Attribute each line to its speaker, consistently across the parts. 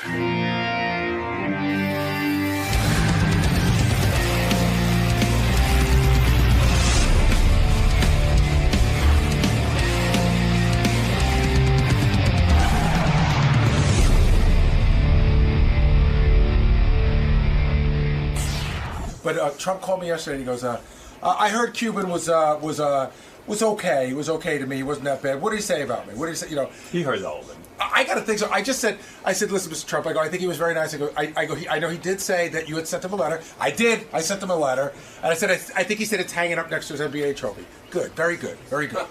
Speaker 1: But Trump called me yesterday and he goes, I heard Cuban was okay. He was okay to me. He wasn't that bad. What did he say about me? What did he say? You know,
Speaker 2: he heard all of it.
Speaker 1: I got to think so. I said, listen, Mr. Trump. I think he was very nice. I know he did say that you had sent him a letter. I did. I sent him a letter, and I said, I think he said it's hanging up next to his NBA trophy. Good, very good, very good.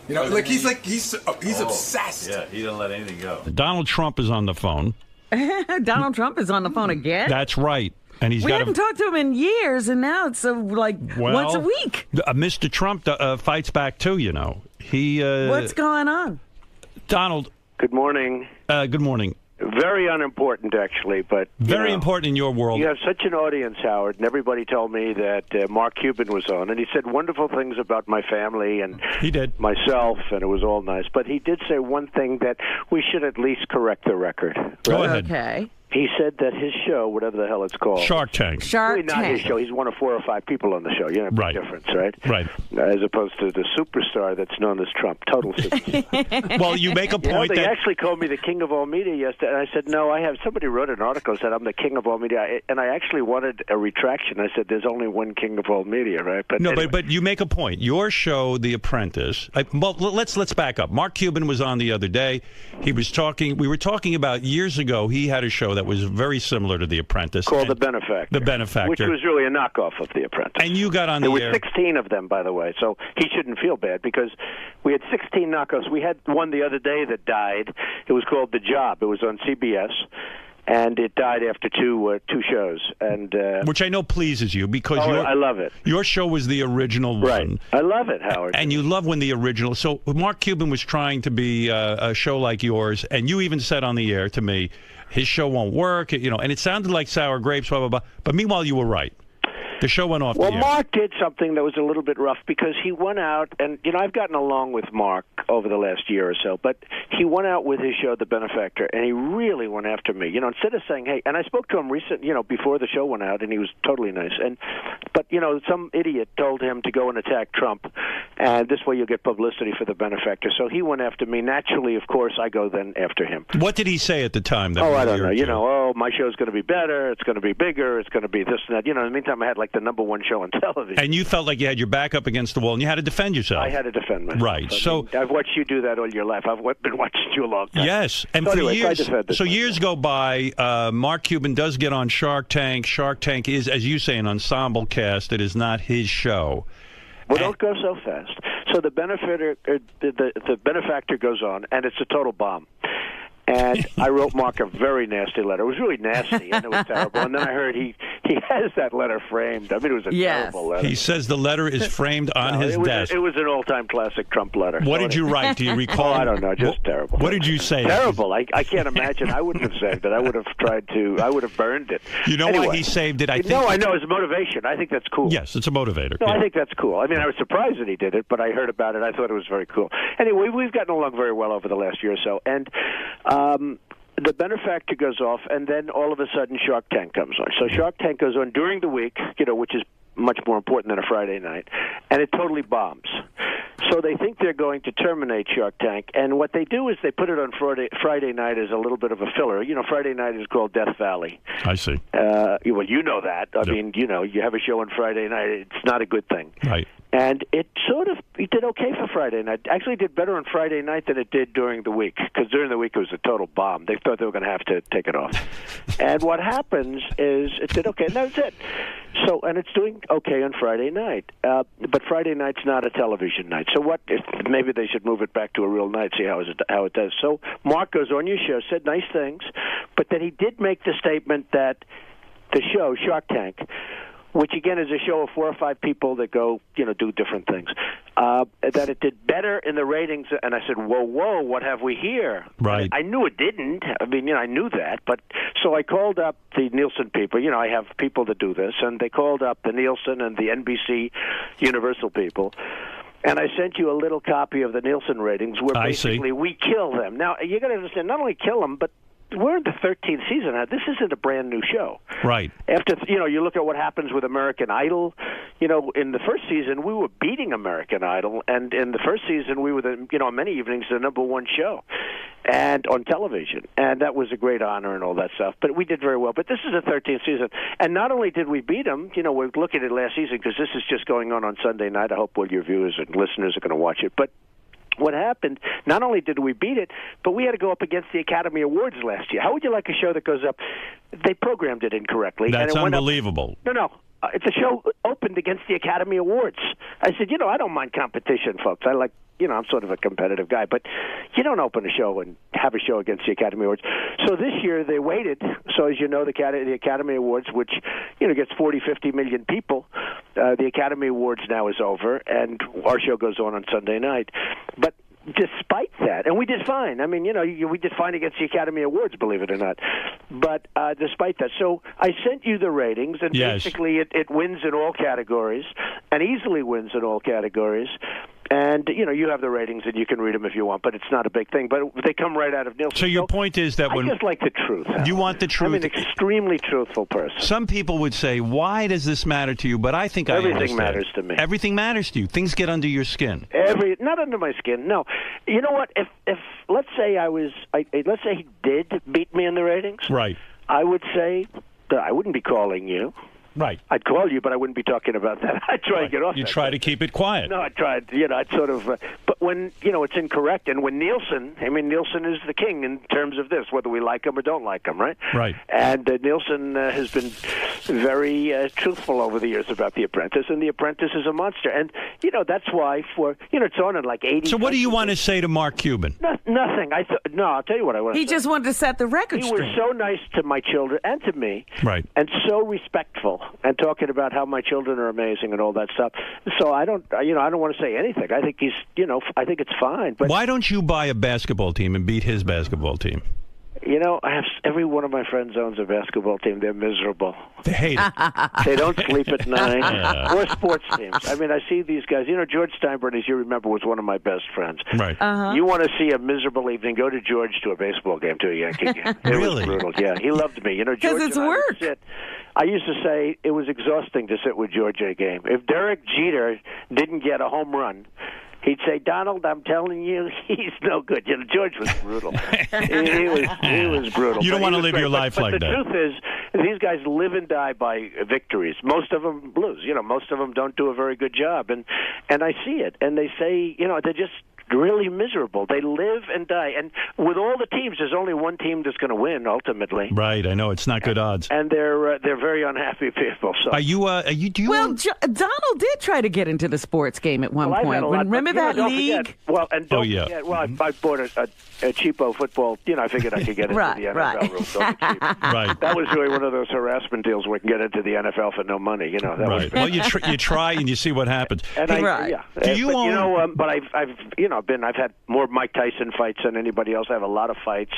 Speaker 1: You know, he's obsessed.
Speaker 2: Yeah, he didn't let anything go.
Speaker 3: Donald Trump is on the phone.
Speaker 4: Donald Trump is on the phone again?
Speaker 3: That's right. And we
Speaker 4: haven't talked to him in years, and now it's once a week.
Speaker 3: Mr. Trump fights back too, you know.
Speaker 4: What's going on?
Speaker 3: Donald.
Speaker 5: Good morning.
Speaker 3: Good morning.
Speaker 5: Very unimportant, actually, but...
Speaker 3: Very important in your world.
Speaker 5: You have such an audience, Howard, and everybody told me that Mark Cuban was on, and he said wonderful things about my family and
Speaker 3: he did.
Speaker 5: Myself, and it was all nice. But he did say one thing that we should at least correct the record. Right?
Speaker 3: Go ahead.
Speaker 4: Okay.
Speaker 5: He said that his show, whatever the hell it's called...
Speaker 3: Shark Tank.
Speaker 5: Really not his show. He's one of 4 or 5 people on the show. You know, big difference, right?
Speaker 3: Right.
Speaker 5: As opposed to the superstar that's known as Trump. Total superstar.
Speaker 3: Well, you make a point
Speaker 5: they actually called me the king of all media yesterday, and I said, no, somebody wrote an article that said I'm the king of all media, and I actually wanted a retraction. I said, there's only one king of all media, right? But
Speaker 3: no,
Speaker 5: anyway.
Speaker 3: but you make a point. Your show, The Apprentice, well, let's back up. Mark Cuban was on the other day. We were talking about years ago, he had a show that was very similar to The Apprentice.
Speaker 5: Called The Benefactor.
Speaker 3: The Benefactor.
Speaker 5: Which was really a knockoff of The Apprentice.
Speaker 3: And you got on the air.
Speaker 5: There were 16 of them, by the way, so he shouldn't feel bad because we had 16 knockoffs. We had one the other day that died. It was called The Job. It was on CBS. And it died after two shows, and
Speaker 3: which I know pleases you because
Speaker 5: I love it.
Speaker 3: Your show was the original one.
Speaker 5: Right. I love it, Howard.
Speaker 3: And you love when the original. So Mark Cuban was trying to be a show like yours, and you even said on the air to me, his show won't work. You know, and it sounded like sour grapes, blah blah blah. But meanwhile, you were right. The show went off the air.
Speaker 5: Well, Mark did something that was a little bit rough because he went out, and, you know, I've gotten along with Mark over the last year or so, but he went out with his show, The Benefactor, and he really went after me. You know, instead of saying, hey, and I spoke to him before the show went out, and he was totally nice. But, you know, some idiot told him to go and attack Trump, and this way you'll get publicity for The Benefactor. So he went after me. Naturally, of course, I go then after him.
Speaker 3: What did he say at the time?
Speaker 5: I don't know. You know, my show's going to be better, it's going to be bigger, it's going to be this and that. You know, in the meantime, I had the number one show on television.
Speaker 3: And you felt like you had your back up against the wall and you had to defend yourself.
Speaker 5: I had to defend myself.
Speaker 3: Right.
Speaker 5: So I've watched you do that all your life. I've been watching you a long time.
Speaker 3: Yes. And
Speaker 5: so
Speaker 3: for
Speaker 5: anyway,
Speaker 3: years go by, Mark Cuban does get on Shark Tank. Shark Tank is, as you say, an ensemble cast. It is not his show.
Speaker 5: Well, don't go so fast. So the benefactor goes on, and it's a total bomb. And I wrote Mark a very nasty letter. It was really nasty, and it was terrible. And then I heard he has that letter framed. I mean, it was a terrible letter.
Speaker 3: He says the letter is framed on his desk.
Speaker 5: It was an all-time classic Trump letter.
Speaker 3: What did you write? Do you recall?
Speaker 5: I don't know. Just terrible.
Speaker 3: What did you say?
Speaker 5: Terrible. I can't imagine. I wouldn't have saved it. I would have I would have burned it.
Speaker 3: You know why he saved it? I
Speaker 5: know. It's motivation. I think that's cool.
Speaker 3: Yes, it's a motivator.
Speaker 5: No, I think that's cool. I mean, I was surprised that he did it, but I heard about it. I thought it was very cool. Anyway, we've gotten along very well over the last year or so. And the benefactor goes off, and then all of a sudden Shark Tank comes on. So Shark Tank goes on during the week, which is much more important than a Friday night, and it totally bombs. So they think they're going to terminate Shark Tank, and what they do is they put it on Friday night as a little bit of a filler. You know, Friday night is called Death Valley.
Speaker 3: I see.
Speaker 5: Well, you know that. I mean, you have a show on Friday night. It's not a good thing.
Speaker 3: Right.
Speaker 5: And it did okay for Friday night. Actually did better on Friday night than it did during the week, because during the week it was a total bomb. They thought they were going to have to take it off. And what happens is it did okay, and that was it. So, and it's doing okay on Friday night. But Friday night's not a television night. So maybe they should move it back to a real night, see how it does. So Mark goes on your show, said nice things, but then he did make the statement that the show, Shark Tank, which again is a show of 4 or 5 people that go, do different things, that it did better in the ratings. And I said, whoa, what have we here?
Speaker 3: Right.
Speaker 5: I knew it didn't. I mean, I knew that. But so I called up the Nielsen people. I have people that do this. And they called up the Nielsen and the NBC Universal people. And I sent you a little copy of the Nielsen ratings where basically we kill them. Now, you got to understand, not only kill them, but we're in the 13th season now. This isn't a brand new show.
Speaker 3: Right.
Speaker 5: After you look at what happens with American Idol. In the first season we were beating American Idol, and in the first season we were on many evenings the number one show, and on television, and that was a great honor and all that stuff. But we did very well. But this is the 13th season, and not only did we beat them, we're looking at last season because this is just going on Sunday night. I hope all your viewers and listeners are going to watch it, but. What happened, not only did we beat it, but we had to go up against the Academy Awards last year. How would you like a show that goes up? They programmed it incorrectly.
Speaker 3: That's
Speaker 5: and it
Speaker 3: unbelievable.
Speaker 5: No. It's a show opened against the Academy Awards. I said, I don't mind competition, folks. I like, I'm sort of a competitive guy, but you don't open a show and have a show against the Academy Awards. So this year they waited. So as you know, the Academy Awards, which, gets 40, 50 million people, the Academy Awards now is over, and our show goes on Sunday night. But despite that, and we did fine. I mean, we did fine against the Academy Awards, believe it or not. But despite that, so I sent you the ratings, and basically it wins in all categories, and easily wins in all categories. And, you have the ratings, and you can read them if you want, but it's not a big thing. But they come right out of Nielsen.
Speaker 3: So your point is that when...
Speaker 5: I just like the truth.
Speaker 3: You want the truth.
Speaker 5: I'm an extremely truthful person.
Speaker 3: Some people would say, why does this matter to you? But I think
Speaker 5: everything matters to me.
Speaker 3: Everything matters to you. Things get under your skin.
Speaker 5: Not under my skin, no. You know what? If let's say let's say he did beat me in the ratings.
Speaker 3: Right.
Speaker 5: I would say that I wouldn't be calling you.
Speaker 3: Right.
Speaker 5: I'd call you, but I wouldn't be talking about that. I'd try to get off.
Speaker 3: You try to keep it quiet.
Speaker 5: No, I tried. I'd sort of. But when it's incorrect, and when Nielsen is the king in terms of this, whether we like him or don't like him, right?
Speaker 3: Right.
Speaker 5: And Nielsen has been very truthful over the years about The Apprentice, and The Apprentice is a monster. And that's why it's on at like 80.
Speaker 3: So what do you want to say to Mark Cuban?
Speaker 5: Nothing. I'll tell you what I want to say.
Speaker 4: He just wanted to set the record straight.
Speaker 5: He was so nice to my children and to me,
Speaker 3: right?
Speaker 5: And so respectful. And talking about how my children are amazing and all that stuff. So I don't want to say anything. I think he's, I think it's fine. But
Speaker 3: why don't you buy a basketball team and beat his basketball team?
Speaker 5: I have every one of my friends owns a basketball team. They're miserable.
Speaker 3: They hate it.
Speaker 5: They don't sleep at night. Or sports teams. I mean, I see these guys. George Steinbrenner, as you remember, was one of my best friends.
Speaker 3: Right.
Speaker 4: Uh-huh.
Speaker 5: You want to see a miserable evening? Go to George to a baseball game, to a Yankee game. It
Speaker 3: Really?
Speaker 5: was brutal. Yeah, he loved me. George.
Speaker 4: Because it's work.
Speaker 5: I used to say it was exhausting to sit with George at a game. If Derek Jeter didn't get a home run, he'd say, "Donald, I'm telling you, he's no good." George was brutal. he was brutal.
Speaker 3: You don't want to live your life like that.
Speaker 5: But the truth is, these guys live and die by victories. Most of them lose. Most of them don't do a very good job, and I see it. And they say, they're just really miserable. They live and die. And with all the teams, there's only one team that's going to win ultimately.
Speaker 3: Right. I know it's not good odds.
Speaker 5: And they're very unhappy people. So
Speaker 3: do you
Speaker 4: Donald did try to get into the sports game at one point. Remember that league?
Speaker 5: Don't forget. Well, I bought a cheapo football. I figured I could get into the NFL room. So
Speaker 3: right.
Speaker 5: That was really one of those harassment deals where we can get into the NFL for no money. That
Speaker 3: right. Well, you try and you see what happens.
Speaker 5: And
Speaker 3: Do you own?
Speaker 5: But I've had more Mike Tyson fights than anybody else. I have a lot of fights,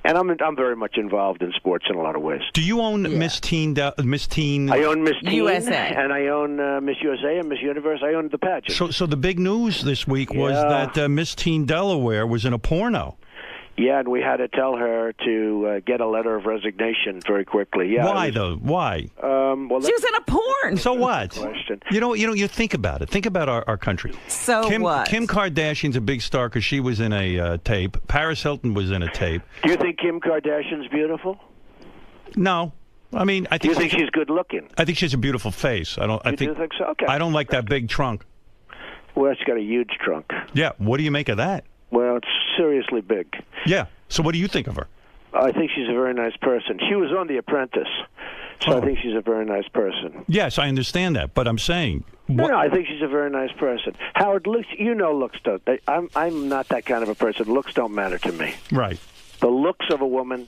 Speaker 5: and I'm very much involved in sports in a lot of ways.
Speaker 3: Do you own Miss Teen? Miss Teen.
Speaker 5: I own Miss Teen
Speaker 4: USA,
Speaker 5: and I own Miss USA and Miss Universe. I own the pageant.
Speaker 3: So the big news this week was that Miss Teen Delaware was in a porno.
Speaker 5: Yeah, and we had to tell her to get a letter of resignation very quickly. Yeah.
Speaker 3: Why though? Why?
Speaker 5: Well,
Speaker 4: she was in a porn.
Speaker 3: So what?
Speaker 5: Question.
Speaker 3: You think about it. Think about our country.
Speaker 4: So what?
Speaker 3: Kim Kardashian's a big star because she was in a tape. Paris Hilton was in a tape.
Speaker 5: Do you think Kim Kardashian's beautiful?
Speaker 3: No. I mean, I think.
Speaker 5: Do you think she's good looking?
Speaker 3: I think she has a beautiful face.
Speaker 5: Do you think so? Okay.
Speaker 3: I don't like that big trunk.
Speaker 5: Well, she's got a huge trunk.
Speaker 3: Yeah. What do you make of that?
Speaker 5: Well, it's seriously big.
Speaker 3: Yeah. So what do you think of her?
Speaker 5: I think she's a very nice person. She was on The Apprentice, so I think she's a very nice person.
Speaker 3: Yes, I understand that, but I'm saying...
Speaker 5: No, I think she's a very nice person. Howard, looks don't... I'm not that kind of a person. Looks don't matter to me.
Speaker 3: Right.
Speaker 5: The looks of a woman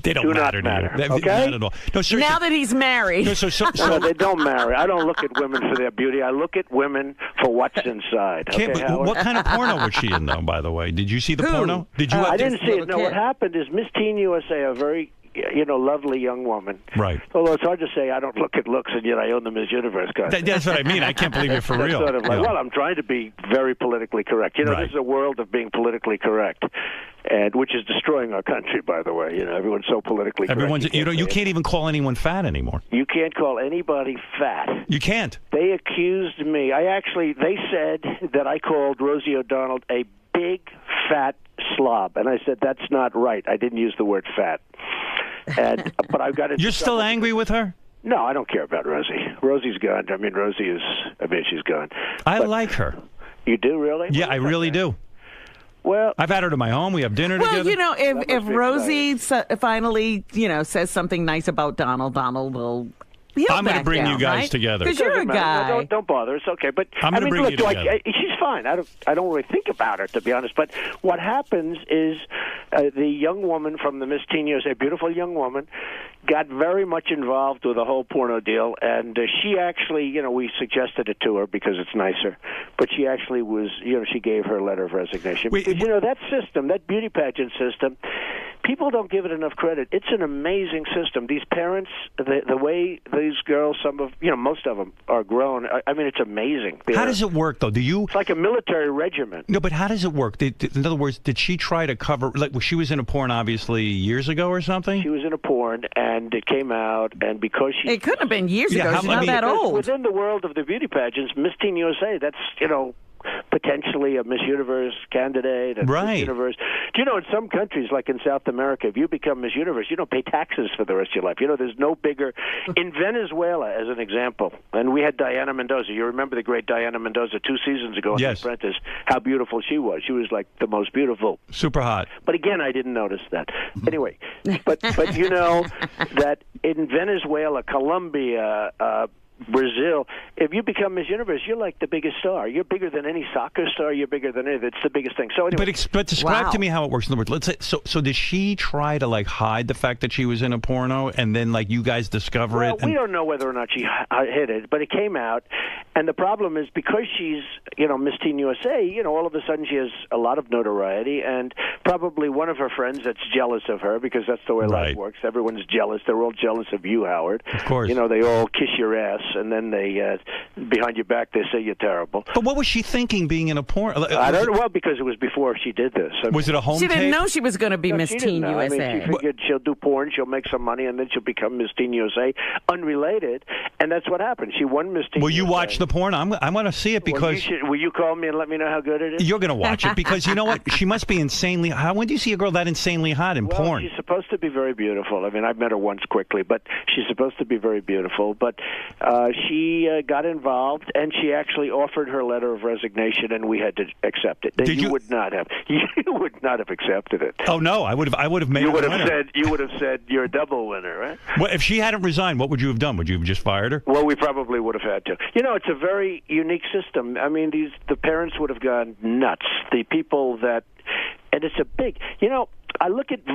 Speaker 3: they don't
Speaker 5: do
Speaker 3: matter
Speaker 5: not matter.
Speaker 3: To you.
Speaker 5: Okay?
Speaker 3: Not at all. No, seriously.
Speaker 4: Now that he's married.
Speaker 5: No, they don't marry. I don't look at women for their beauty. I look at women for what's inside.
Speaker 3: Okay, but what kind of porno was she in, though, by the way? Did you see the porno? Did you?
Speaker 5: I didn't see it. No, what happened is Miss Teen USA, a very lovely young woman.
Speaker 3: Right.
Speaker 5: Although it's hard to say I don't look at looks, and yet I own the Miss Universe costume.
Speaker 3: That's what I mean. I can't believe you're for real.
Speaker 5: Sort of like, well, I'm trying to be very politically correct. This is a world of being politically correct. and which is destroying our country, by the way. Everyone's so politically correct.
Speaker 3: You can't even call anyone fat anymore.
Speaker 5: You can't call anybody fat.
Speaker 3: You can't.
Speaker 5: They accused me. They said that I called Rosie O'Donnell a big fat slob, and I said that's not right. I didn't use the word fat. But I've got it.
Speaker 3: You're still angry with her?
Speaker 5: No, I don't care about Rosie. Rosie's gone. She's gone.
Speaker 3: I like her.
Speaker 5: You do, really?
Speaker 3: Yeah, I really do.
Speaker 5: Well,
Speaker 3: I've had her to my home. We have dinner together.
Speaker 4: Well, if Rosie finally, says something nice about Donald will.
Speaker 3: I'm going to bring you guys together.
Speaker 4: Because you're a guy.
Speaker 5: No, don't bother. It's okay. But
Speaker 3: I'm going to bring you together.
Speaker 5: She's fine. I don't really think about her, to be honest. But what happens is the young woman from the Miss Teen USA, beautiful young woman, got very much involved with the whole porno deal. And she actually, we suggested it to her because it's nicer. But she actually was, she gave her letter of resignation. Because, that system, that beauty pageant system, people don't give it enough credit. It's an amazing system. These parents, the way these girls, most of them are grown. I mean, it's amazing.
Speaker 3: How does it work, though?
Speaker 5: It's like a military regiment.
Speaker 3: No, but how does it work? In other words, did she try to cover? She was in a porn, obviously, years ago or something.
Speaker 5: She was in a porn, and it came out, and because she,
Speaker 4: it couldn't have been years ago. She's not that old.
Speaker 5: Within the world of the beauty pageants, Miss Teen USA, that's potentially a Miss Universe candidate.
Speaker 3: Right.
Speaker 5: Miss Universe. Do you know in some countries, like in South America, if you become Miss Universe, you don't pay taxes for the rest of your life. There's no bigger. In Venezuela, as an example, and we had Diana Mendoza. You remember the great Diana Mendoza 2 seasons ago on
Speaker 3: Yes.
Speaker 5: Apprentice, how beautiful she was. She was like the most beautiful.
Speaker 3: Super hot.
Speaker 5: But again, I didn't notice that. Anyway, but you know that in Venezuela, Colombia, Brazil, if you become Miss Universe, you're like the biggest star. You're bigger than any soccer star. You're bigger than anything. It's the biggest thing. So anyway,
Speaker 3: but describe to me how it works. In other words, let's say, so did she try to hide the fact that she was in a porno, and then you guys discover it?
Speaker 5: We don't know whether or not she hid it, but it came out. And the problem is because she's Miss Teen USA, all of a sudden she has a lot of notoriety, and probably one of her friends that's jealous of her because that's the way life works. Everyone's jealous. They're all jealous of you, Howard.
Speaker 3: Of course.
Speaker 5: They all kiss your ass. And then they, behind your back, they say you're terrible.
Speaker 3: But what was she thinking being in a porn?
Speaker 5: I don't know. Well, because it was before she did this.
Speaker 3: Was it a home
Speaker 4: She
Speaker 3: tape?
Speaker 4: didn't know she was going to be Miss Teen USA.
Speaker 5: She figured she'll do porn, she'll make some money, and then she'll become Miss Teen USA, unrelated. And that's what happened. She won Miss Teen USA.
Speaker 3: Will you watch the porn? I'm going to see it because...
Speaker 5: Will you call me and let me know how good it is?
Speaker 3: You're going to watch it because you know what? She must be insanely... When do you see a girl that insanely hot in porn?
Speaker 5: She's supposed to be very beautiful. I mean, I've met her once quickly, but she's supposed to be very beautiful. But she got involved, and she actually offered her letter of resignation, and we had to accept it. You would not have. You would not have accepted it.
Speaker 3: Oh no, I would have made. You would
Speaker 5: have said you're a double winner, right?
Speaker 3: Well, if she hadn't resigned, what would you have done? Would you have just fired her?
Speaker 5: Well, we probably would have had to. It's a very unique system. I mean, the parents would have gone nuts. The people that, and it's a big. I look at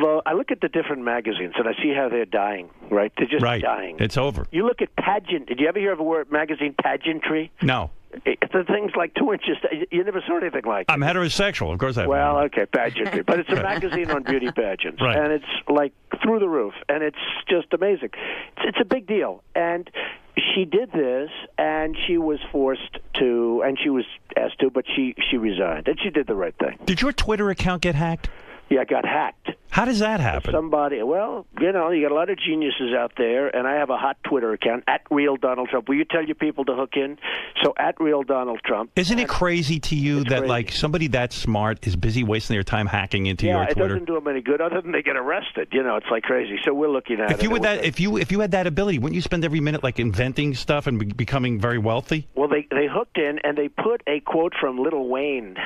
Speaker 5: the different magazines and I see how they're dying. Right? They're just dying.
Speaker 3: It's over.
Speaker 5: You look at pageant. Did you ever hear of a word magazine pageantry?
Speaker 3: No.
Speaker 5: The thing's like 2 inches. You never saw anything like it.
Speaker 3: I'm heterosexual, of course I have.
Speaker 5: Well, okay, pageantry. But it's a magazine on beauty pageants.
Speaker 3: Right.
Speaker 5: And it's like through the roof. And it's just amazing. It's a big deal. And she did this, and she was forced to, and she was asked to, but she resigned. And she did the right thing.
Speaker 3: Did your Twitter account get hacked?
Speaker 5: Yeah, it got hacked.
Speaker 3: How does that happen?
Speaker 5: Somebody, well, you got a lot of geniuses out there, and I have a hot Twitter account, @RealDonaldTrump. Will you tell your people to hook in? So, @RealDonaldTrump.
Speaker 3: Isn't it crazy to you that, somebody that smart is busy wasting their time hacking into your Twitter?
Speaker 5: Yeah, it doesn't do them any good other than they get arrested. It's like crazy. So, we're looking at it.
Speaker 3: If you had that ability, wouldn't you spend every minute, inventing stuff and becoming very wealthy?
Speaker 5: Well, they hooked in, and they put a quote from Lil Wayne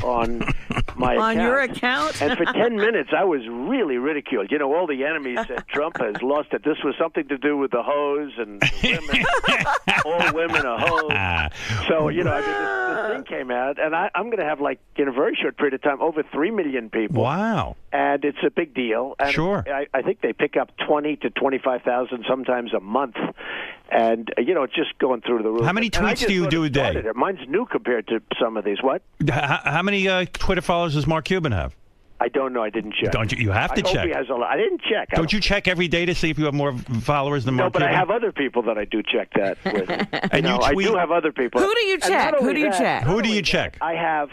Speaker 5: on my account.
Speaker 4: On your account?
Speaker 5: And for 10 minutes, I was really ridiculed. All the enemies said Trump has lost it. This was something to do with the hoes and the women. All women are hoes. So, this thing came out, and I'm going to have, in a very short period of time, over 3 million people.
Speaker 3: Wow.
Speaker 5: And it's a big deal. And
Speaker 3: sure.
Speaker 5: I think they pick up 20 to 25,000 sometimes a month. And, it's just going through the roof.
Speaker 3: How many tweets do you do a day?
Speaker 5: Mine's new compared to some of these. What?
Speaker 3: How many Twitter followers does Mark Cuban have?
Speaker 5: I don't know. I didn't check.
Speaker 3: Don't you? You have to check.
Speaker 5: I hope he has a lot. I didn't check.
Speaker 3: Don't you check every day to see if you have more followers than Mark Cuban?
Speaker 5: No, but I have other people that I do check that with.
Speaker 3: And
Speaker 5: I do have other people.
Speaker 4: Who do you check?
Speaker 3: Who do you check?
Speaker 5: I have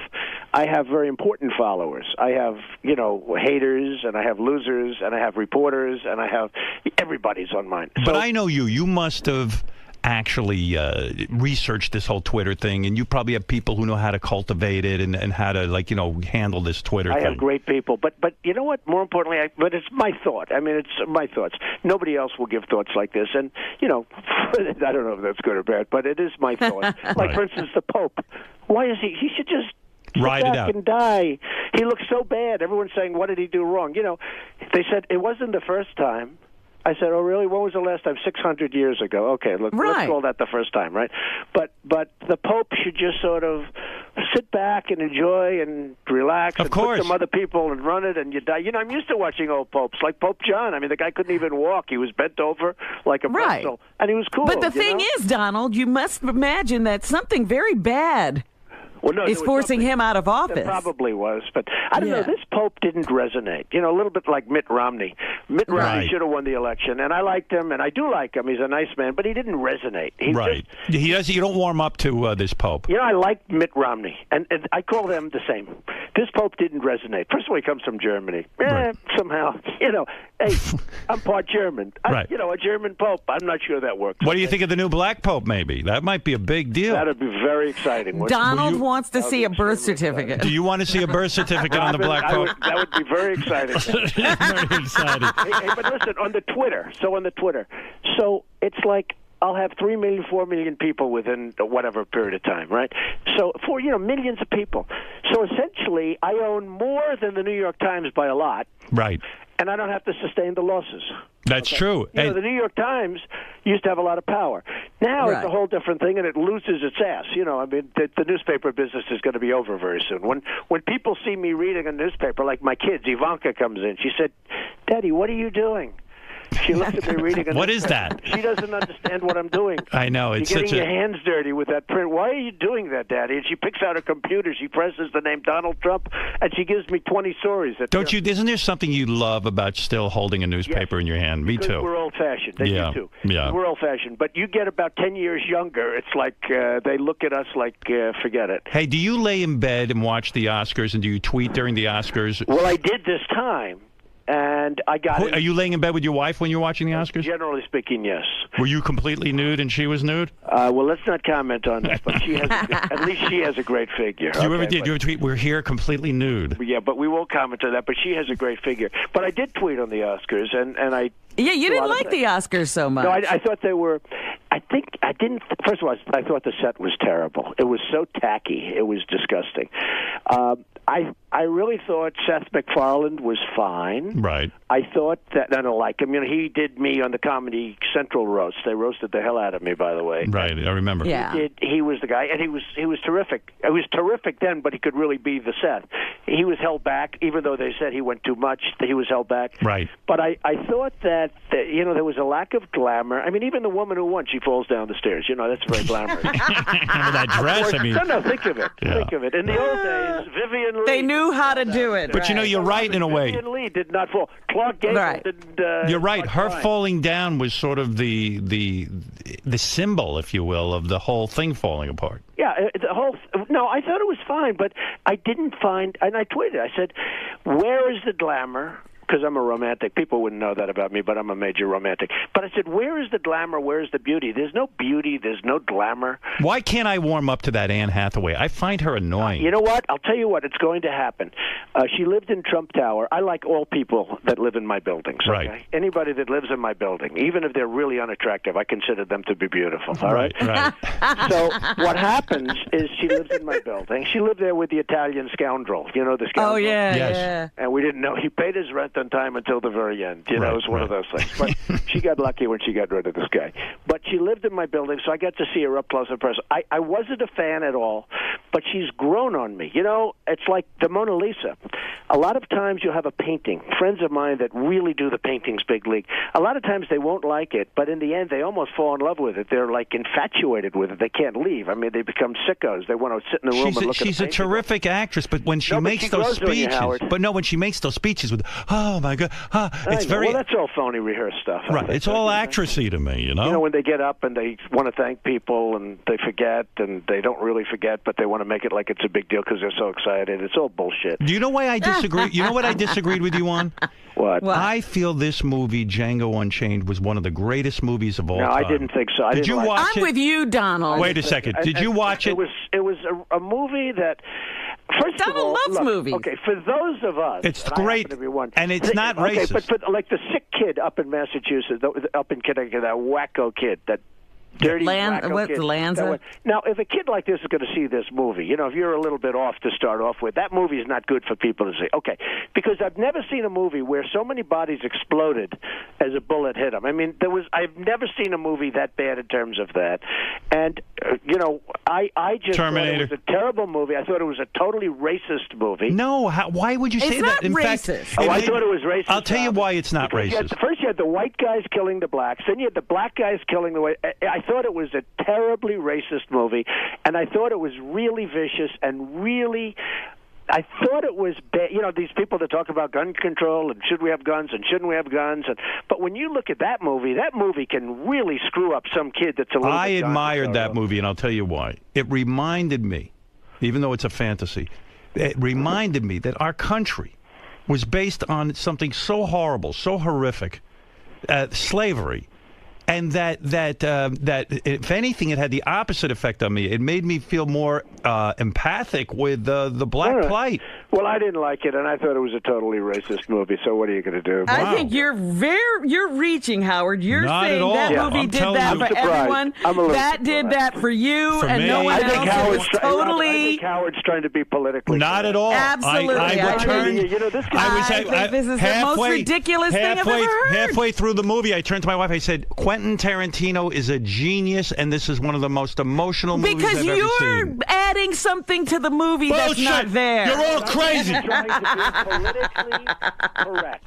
Speaker 5: I have very important followers. I have, haters, and I have losers, and I have reporters, and I have everybody's on mine.
Speaker 3: But I know you. You must have actually researched this whole Twitter thing, and you probably have people who know how to cultivate it and how to, handle this Twitter thing.
Speaker 5: I have great people. But you know what? More importantly, but it's my thought. I mean, it's my thoughts. Nobody else will give thoughts like this. And, I don't know if that's good or bad, but it is my thought. Like, for instance, the Pope. Why is he should just
Speaker 3: ride it
Speaker 5: out and die. He looks so bad. Everyone's saying, what did he do wrong? They said it wasn't the first time. I said, oh, really? When was the last time? 600 years ago. Okay, look, let's call that the first time, right? But the Pope should just sort of sit back and enjoy and relax and put some other people and run it, and you die. I'm used to watching old popes, like Pope John. I mean, the guy couldn't even walk. He was bent over like a pretzel, and he was cool.
Speaker 4: But the thing is, Donald, you must imagine that something very bad is forcing him out of office.
Speaker 5: It probably was, but I don't know. This Pope didn't resonate. A little bit like Mitt Romney. Mitt Romney should have won the election, and I liked him, and I do like him. He's a nice man, but he didn't resonate.
Speaker 3: He does. You don't warm up to this Pope.
Speaker 5: I like Mitt Romney, and I call them the same. This Pope didn't resonate. First of all, he comes from Germany. Somehow, hey, I'm part German. A German Pope. I'm not sure that works.
Speaker 3: What do you think of the new black Pope? Maybe that might be a big deal.
Speaker 5: That'd be very exciting.
Speaker 4: Donald wants to see a birth certificate.
Speaker 3: Do you want to see a birth certificate on the black Pope?
Speaker 5: That would be very exciting.
Speaker 3: Very exciting.
Speaker 5: Hey, but listen, on the Twitter. So it's like I'll have 3 million, 4 million people within whatever period of time, right? So for millions of people. So essentially, I own more than the New York Times by a lot.
Speaker 3: Right.
Speaker 5: And I don't have to sustain the losses.
Speaker 3: That's true.
Speaker 5: The New York Times used to have a lot of power. Now it's a whole different thing, and it loses its ass. I mean, the newspaper business is going to be over very soon. When people see me reading a newspaper, like my kids, Ivanka comes in. She said, "Daddy, what are you doing?" She looked at me reading.
Speaker 3: What is that?
Speaker 5: She doesn't understand what I'm doing.
Speaker 3: I know. It's
Speaker 5: You're getting your hands dirty with that print. Why are you doing that, Daddy? And she picks out her computer. She presses the name Donald Trump, and she gives me 20 stories.
Speaker 3: Isn't there something you love about still holding a newspaper in your hand? Me too.
Speaker 5: We're old-fashioned.
Speaker 3: Yeah.
Speaker 5: You too.
Speaker 3: Yeah.
Speaker 5: We're old-fashioned. But you get about 10 years younger, it's like they look at us like, forget it.
Speaker 3: Hey, do you lay in bed and watch the Oscars, and do you tweet during the Oscars?
Speaker 5: Well, I did this time. And I got it.
Speaker 3: Are you laying in bed with your wife when you're watching the Oscars?
Speaker 5: Generally speaking, yes.
Speaker 3: Were you completely nude and she was nude?
Speaker 5: Well, let's not comment on that. But at least she has a great figure.
Speaker 3: You ever tweet, "We're here completely nude"?
Speaker 5: Yeah, but we won't comment on that. But she has a great figure. But I did tweet on the Oscars, and I.
Speaker 4: Yeah, you didn't like the Oscars so much.
Speaker 5: No, I thought they were. I think I didn't. First of all, I thought the set was terrible. It was so tacky. It was disgusting. I really thought Seth MacFarlane was fine.
Speaker 3: Right.
Speaker 5: I thought that I don't like him. He did me on the Comedy Central roast. They roasted the hell out of me, by the way.
Speaker 3: Right, I remember.
Speaker 4: Yeah.
Speaker 5: He was the guy, and he was terrific. It was terrific then, but he could really be the Seth. He was held back, even though they said he went too much. He was held back.
Speaker 3: Right.
Speaker 5: But I thought that there was a lack of glamour. I mean, even the woman who won, she falls down the stairs. That's very glamorous.
Speaker 3: That dress.
Speaker 5: No, think of it. Yeah. Think of it. In the old days, Vivian Lee.
Speaker 4: They knew how to do it.
Speaker 3: But you're right in a way.
Speaker 5: Vivian Lee did not fall. Clark Gable did.
Speaker 3: You're right. Her falling down was sort of the symbol, if you will, of the whole thing falling apart.
Speaker 5: Yeah, No, I thought it was fine, but I didn't find. And I tweeted. I said, "Where is the glamour?" Because I'm a romantic. People wouldn't know that about me, but I'm a major romantic. But I said, where is the glamour? Where is the beauty? There's no beauty. There's no glamour.
Speaker 3: Why can't I warm up to that Anne Hathaway? I find her annoying.
Speaker 5: You know what? I'll tell you what. It's going to happen. She lived in Trump Tower. I like all people that live in my buildings. Okay?
Speaker 3: Right.
Speaker 5: Anybody that lives in my building, even if they're really unattractive, I consider them to be beautiful. All right?
Speaker 3: Right.
Speaker 5: So what happens is she lives in my building. She lived there with the Italian scoundrel. The scoundrel?
Speaker 4: Oh, yeah.
Speaker 3: Yes.
Speaker 4: Yeah.
Speaker 5: And we didn't know. He paid his rent on time until the very end. It was one of those things. But she got lucky when she got rid of this guy. But she lived in my building, so I got to see her up close and personal. I wasn't a fan at all, but she's grown on me. It's like the Mona Lisa. A lot of times you'll have a painting. Friends of mine that really do the paintings big league. A lot of times they won't like it, but in the end they almost fall in love with it. They're like infatuated with it. They can't leave. I mean, they become sickos. They want to sit in the room and look at the
Speaker 3: She's a terrific actress, but when she makes those speeches, when she makes those speeches with, "Oh my God," it's very.
Speaker 5: Well, that's all phony rehearsed stuff.
Speaker 3: Right. It's all actressy to me,
Speaker 5: when they get up and they want to thank people and they forget and they don't really forget, but they want to to make it like it's a big deal because they're so excited. It's all bullshit.
Speaker 3: Do you know why I disagree? You know what I disagreed with you on?
Speaker 5: What?
Speaker 3: I feel this movie, Django Unchained, was one of the greatest movies of all time.
Speaker 5: No, I didn't think so.
Speaker 3: Did you watch it?
Speaker 4: I'm with you, Donald.
Speaker 3: Wait a second. Did you watch it?
Speaker 5: It was a movie that. First
Speaker 4: Donald
Speaker 5: of all,
Speaker 4: loves movies.
Speaker 5: Okay, for those of us,
Speaker 3: it's great, and it's not racist.
Speaker 5: But for, like the sick kid up in Massachusetts, up in Connecticut, that wacko kid, that dirty wacko kid.
Speaker 4: Lanza?
Speaker 5: Now, if a kid like this is going to see this movie, if you're a little bit off to start off with, that movie is not good for people to see. Okay, because I've never seen a movie where so many bodies exploded as a bullet hit them. I mean, I've never seen a movie that bad in terms of that. And I just
Speaker 3: Terminator.
Speaker 5: thought it was a terrible movie. I thought it was a totally racist movie.
Speaker 3: No, why would you say that?
Speaker 4: It's not
Speaker 3: racist.
Speaker 4: racist.
Speaker 5: I thought it was racist.
Speaker 3: I'll tell you why it's not racist.
Speaker 5: First, you had the white guys killing the blacks. Then you had the black guys killing the white. I thought it was a terribly racist movie, and I thought it was really vicious and really. I thought it was bad. These people that talk about gun control and should we have guns and shouldn't we have guns. But when you look at that movie can really screw up some kid that's a little bit.
Speaker 3: I admired that movie, and I'll tell you why. It reminded me, even though it's a fantasy, it reminded me that our country was based on something so horrible, so horrific, slavery. And that if anything, it had the opposite effect on me. It made me feel more empathic with the black plight.
Speaker 5: Well, I didn't like it, and I thought it was a totally racist movie. So what are you going to do?
Speaker 4: I think you're reaching, Howard. You're
Speaker 3: Not
Speaker 4: saying
Speaker 3: at all.
Speaker 4: that
Speaker 3: Yeah.
Speaker 4: movie
Speaker 3: I'm
Speaker 4: did
Speaker 3: telling
Speaker 4: that
Speaker 3: you.
Speaker 4: for everyone. That did that for you,
Speaker 3: For
Speaker 4: and
Speaker 3: me.
Speaker 4: no one
Speaker 5: I
Speaker 4: else.
Speaker 5: think
Speaker 4: It was totally.
Speaker 5: I think Howard's trying to be politically.
Speaker 3: Not at all.
Speaker 4: Absolutely.
Speaker 3: I returned.
Speaker 5: This guy.
Speaker 4: I think this is the most ridiculous thing I've ever heard.
Speaker 3: Halfway through the movie, I turned to my wife. I said, Quentin Tarantino is a genius, and this is one of the most emotional movies
Speaker 4: Because
Speaker 3: I've ever
Speaker 4: you're
Speaker 3: seen.
Speaker 4: adding something to the movie that's not there.
Speaker 3: You're all crazy.
Speaker 5: Trying to be politically correct.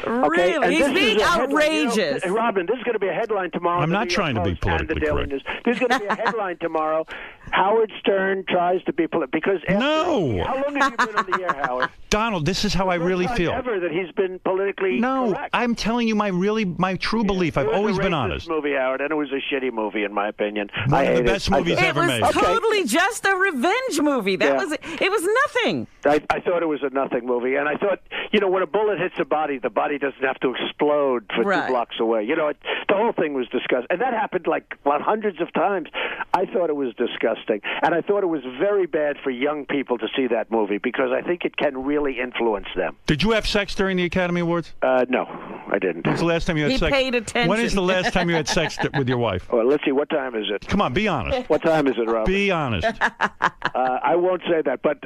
Speaker 4: Really? He's being outrageous.
Speaker 5: Robin, this is going to be a headline tomorrow.
Speaker 3: I'm not trying to be politically correct.
Speaker 5: There's going to be a headline tomorrow. Howard Stern tries to be political. Because
Speaker 3: No.
Speaker 5: How long have you been on the air, Howard?
Speaker 3: Donald, this is how I really feel.
Speaker 5: Ever that he's been politically correct.
Speaker 3: I'm telling you my true belief. I've always been honest.
Speaker 5: It was a racist movie, Howard, and it was a shitty movie, in my opinion.
Speaker 3: One of the best movies ever made.
Speaker 4: It was totally just a revenge movie. It was nothing.
Speaker 5: I thought it was a nothing movie, and I thought, when a bullet hits the body doesn't have to explode for 2 blocks away. The whole thing was disgusting, and that happened hundreds of times. I thought it was disgusting, and I thought it was very bad for young people to see that movie because I think it can really influence them.
Speaker 3: Did you have sex during the Academy Awards?
Speaker 5: No, I didn't.
Speaker 3: When's the last time you had sex?
Speaker 4: He paid attention.
Speaker 3: When is the last time you had sex with your wife?
Speaker 5: Well, let's see. What time is it?
Speaker 3: Come on, be honest.
Speaker 5: What time is it, Robert?
Speaker 3: Be honest.
Speaker 5: I won't say that, but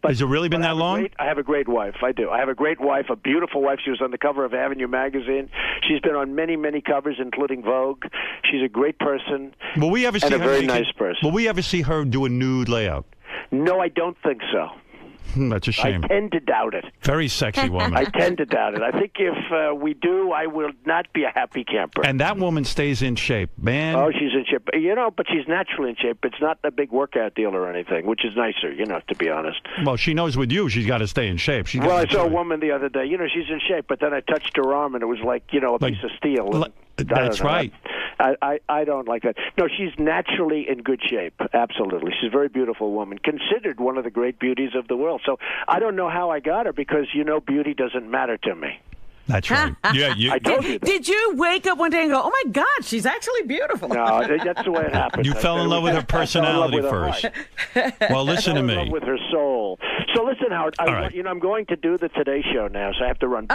Speaker 3: has it really been that long?
Speaker 5: I have a great wife. I do. I have a great wife, a beautiful wife. She was on the cover of Avenue magazine. She's been on many, many covers, including Vogue. She's a great person.
Speaker 3: Will we ever see
Speaker 5: and
Speaker 3: her
Speaker 5: a very nice person.
Speaker 3: Will we ever see her do a nude layout?
Speaker 5: No, I don't think so.
Speaker 3: That's a shame.
Speaker 5: I tend to doubt it.
Speaker 3: Very sexy woman.
Speaker 5: I tend to doubt it. I think if we do, I will not be a happy camper.
Speaker 3: And that woman stays in shape, man.
Speaker 5: Oh, she's in shape. But she's naturally in shape. It's not a big workout deal or anything, which is nicer, to be honest.
Speaker 3: Well, she knows with you she's got to stay in shape.
Speaker 5: I saw a woman the other day. She's in shape, but then I touched her arm, and it was like piece of steel.
Speaker 3: That's right.
Speaker 5: I don't like that. No, she's naturally in good shape. Absolutely. She's a very beautiful woman, considered one of the great beauties of the world. So I don't know how I got her because, beauty doesn't matter to me.
Speaker 3: That's right. Yeah,
Speaker 5: I told you that.
Speaker 4: Did you wake up one day and go, oh, my God, she's actually beautiful?
Speaker 5: No, that's the way it happened.
Speaker 3: You fell in love with her personality first. Well, listen to me.
Speaker 5: I fell in love with her soul. So listen, Howard, I'm going to do the Today Show now, so I have to run.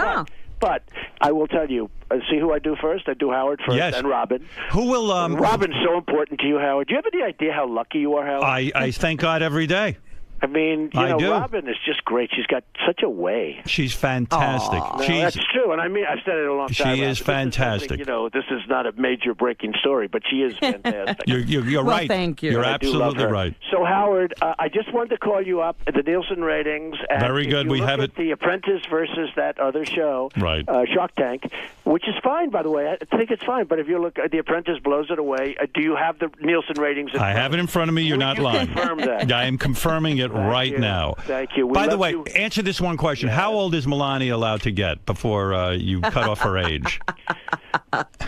Speaker 5: But I will tell you, see who I do first? I do Howard first, and Robin.
Speaker 3: Who will...
Speaker 5: Robin's so important to you, Howard. Do you have any idea how lucky you are, Howard?
Speaker 3: I thank God every day.
Speaker 5: I mean, Robin is just great. She's got such a way.
Speaker 3: She's fantastic.
Speaker 5: No, that's true, and I've said it a long time.
Speaker 3: She is fantastic.
Speaker 5: This is not a major breaking story, but she is fantastic.
Speaker 3: You're right.
Speaker 4: Thank you.
Speaker 3: You're absolutely right.
Speaker 5: So, Howard, I just wanted to call you up at the Nielsen ratings. And
Speaker 3: very good. We have it.
Speaker 5: The Apprentice versus that other show,
Speaker 3: right?
Speaker 5: Shark Tank. Which is fine, by the way. I think it's fine. But if you look, The Apprentice blows it away. Do you have the Nielsen ratings?
Speaker 3: I have it in front of me. You're not lying.
Speaker 5: Confirm that.
Speaker 3: I am confirming it right now.
Speaker 5: Thank you.
Speaker 3: By the way, answer this one question. Yeah. How old is Melania allowed to get before you cut off her age?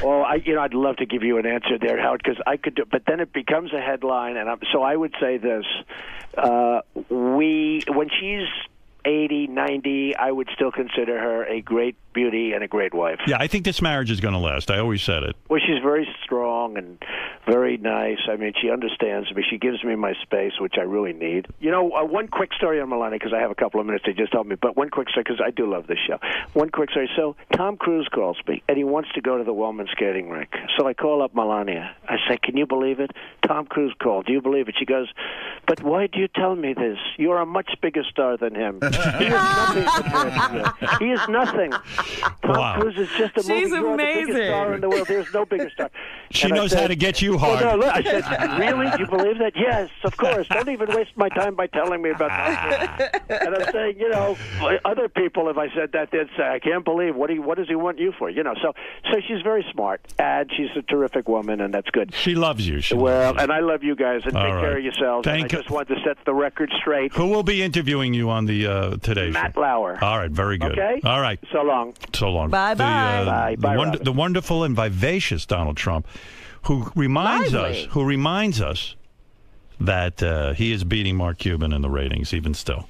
Speaker 5: Well, I'd love to give you an answer there, Howard, because I could do, but then it becomes a headline, and so I would say this: when she's 80, 90, I would still consider her a great beauty and a great wife.
Speaker 3: Yeah, I think this marriage is going to last. I always said it.
Speaker 5: Well, she's very strong and very nice. I mean, she understands me. She gives me my space, which I really need. One quick story on Melania, because I have a couple of minutes. They just told me, but one quick story, because I do love this show. One quick story. So Tom Cruise calls me, and he wants to go to the Wellman skating rink. So I call up Melania. I say, can you believe it? Tom Cruise called. Do you believe it? She goes, but why do you tell me this? You're a much bigger star than him. He is nothing compared to you. He is nothing. Tom Cruise is just a movie. You're the biggest star in the world. There's no bigger star.
Speaker 3: She knows how to get you hard.
Speaker 5: Oh, no, I said, really? You believe that? Yes, of course. Don't even waste my time by telling me about that. And I'm saying, other people, if I said that, they'd say, I can't believe, what does he want you for? So she's very smart, and she's a terrific woman, and that's good.
Speaker 3: She loves you.
Speaker 5: And I love you guys, and take care of yourselves. I just want to set the record straight.
Speaker 3: Who will be interviewing you on the Today Show?
Speaker 5: Matt Lauer.
Speaker 3: All right, very good.
Speaker 5: Okay?
Speaker 3: All right.
Speaker 5: So long.
Speaker 3: So long.
Speaker 4: Bye-bye.
Speaker 5: Bye,
Speaker 3: the wonderful and vivacious Donald Trump, who reminds us that he is beating Mark Cuban in the ratings even still.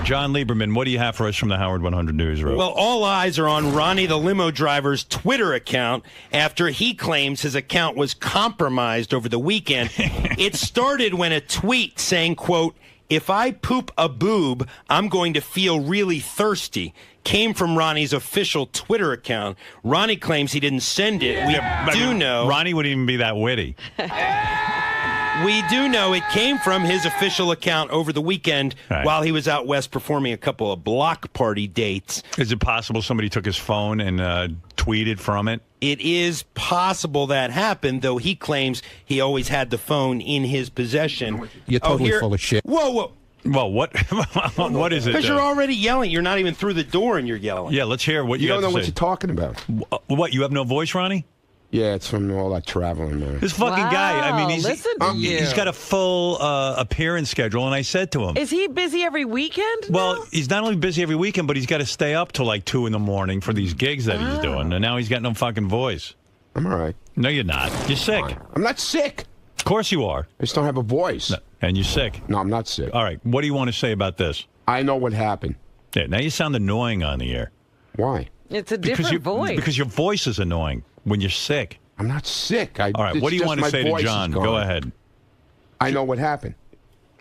Speaker 3: John Lieberman, what do you have for us from the Howard 100 Newsroom?
Speaker 6: Well, all eyes are on Ronnie the limo driver's Twitter account after he claims his account was compromised over the weekend. It started when a tweet saying, quote, "If I poop a boob, I'm going to feel really thirsty," came from Ronnie's official Twitter account. Ronnie claims he didn't send it. We do know.
Speaker 3: Ronnie wouldn't even be that witty.
Speaker 6: We do know it came from his official account over the weekend while he was out west performing a couple of block party dates.
Speaker 3: Is it possible somebody took his phone and tweeted from it?
Speaker 6: It is possible that happened, though he claims he always had the phone in his possession.
Speaker 7: You're totally full of shit.
Speaker 6: Whoa.
Speaker 3: Well, what what is it?
Speaker 6: Because you're already yelling. You're not even through the door and you're yelling.
Speaker 3: Yeah, let's hear what you
Speaker 7: don't know
Speaker 3: to
Speaker 7: what
Speaker 3: say.
Speaker 7: you're talking about.
Speaker 3: What, you have no voice, Ronnie?
Speaker 7: Yeah, it's from all that traveling, man.
Speaker 3: This fucking guy, I mean,
Speaker 4: he's
Speaker 3: got a full appearance schedule, and I said to him...
Speaker 4: Is he busy every weekend?
Speaker 3: Well, he's not only busy every weekend, but he's got to stay up till like 2 in the morning for these gigs that he's doing, and now he's got no fucking voice.
Speaker 7: I'm all right.
Speaker 3: No, you're not. You're sick.
Speaker 7: I'm not sick.
Speaker 3: Of course you are.
Speaker 7: I just don't have a voice.
Speaker 3: No, and you're sick.
Speaker 7: No, I'm not sick.
Speaker 3: All right, what do you want to say about this?
Speaker 7: I know what happened.
Speaker 3: Yeah, now you sound annoying on the air.
Speaker 7: Why?
Speaker 4: It's a different voice.
Speaker 3: Because your voice is annoying when you're sick.
Speaker 7: I'm not sick.
Speaker 3: All right, what do you want to say to John? Go ahead.
Speaker 7: I know what happened.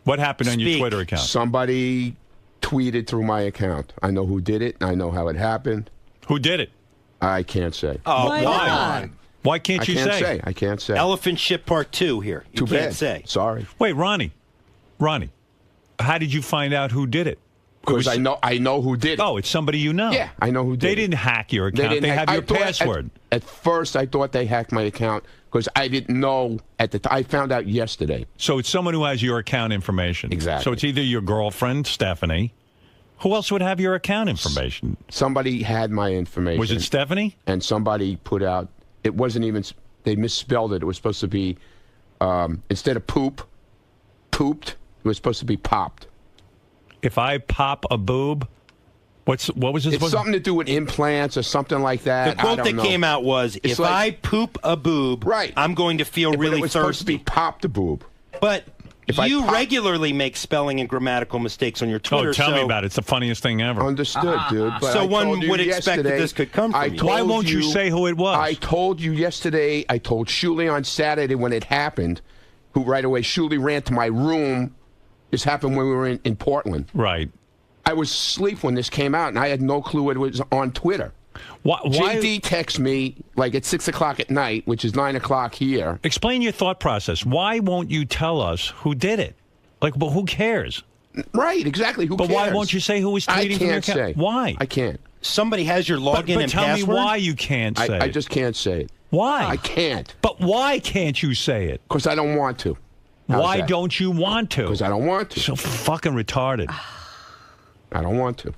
Speaker 3: What happened on your Twitter account?
Speaker 7: Somebody tweeted through my account. I know who did it. I know how it happened.
Speaker 3: Who did it?
Speaker 7: I can't say.
Speaker 6: Oh,
Speaker 4: Why not?
Speaker 3: Why can't you say?
Speaker 7: I can't say.
Speaker 6: Elephant Ship Part 2 here. You
Speaker 7: Too
Speaker 6: can't
Speaker 7: bad.
Speaker 6: say.
Speaker 7: Sorry.
Speaker 3: Wait, Ronnie, how did you find out who did it?
Speaker 7: Because I know who did it.
Speaker 3: Oh, it's somebody you know.
Speaker 7: Yeah, I know who did it.
Speaker 3: They didn't hack your account. They have your password.
Speaker 7: At first, I thought they hacked my account because I didn't know at the time. I found out yesterday.
Speaker 3: So it's someone who has your account information.
Speaker 7: Exactly.
Speaker 3: So it's either your girlfriend, Stephanie. Who else would have your account information?
Speaker 7: Somebody had my information.
Speaker 3: Was it Stephanie?
Speaker 7: And somebody put out it wasn't even. They misspelled it. It was supposed to be instead of pooped. It was supposed to be popped.
Speaker 3: If I pop a boob, what was it?
Speaker 7: It's something to do with implants or something like that.
Speaker 6: The quote that came out was, "If I poop a boob, I'm going to feel really
Speaker 7: it was
Speaker 6: thirsty."
Speaker 7: Supposed to be pop the boob.
Speaker 6: But you regularly make spelling and grammatical mistakes on your Twitter.
Speaker 3: Oh, tell me about it. It's the funniest thing ever.
Speaker 7: Understood, dude. But
Speaker 6: so one would expect that this could come from you.
Speaker 3: Why won't you say who it was?
Speaker 7: I told you yesterday. I told Shuli on Saturday when it happened, who right away, Shuli ran to my room. This happened when we were in Portland.
Speaker 3: Right.
Speaker 7: I was asleep when this came out, and I had no clue it was on Twitter.
Speaker 3: Why?
Speaker 7: JD texts me like at 6 o'clock at night, which is 9 o'clock here.
Speaker 3: Explain your thought process. Why won't you tell us who did it? Like, but who cares?
Speaker 7: Right, exactly. Who cares?
Speaker 3: But why won't you say who was tweeting from your account?
Speaker 7: Say.
Speaker 3: Why?
Speaker 7: I can't.
Speaker 6: Somebody has your login and
Speaker 3: tell
Speaker 6: password?
Speaker 3: me why you can't say it.
Speaker 7: I just can't say it.
Speaker 3: Why?
Speaker 7: I can't.
Speaker 3: But why can't you say it?
Speaker 7: Because I don't want to.
Speaker 3: Why don't you want to?
Speaker 7: Because I don't want to.
Speaker 3: So fucking retarded.
Speaker 7: I don't want to.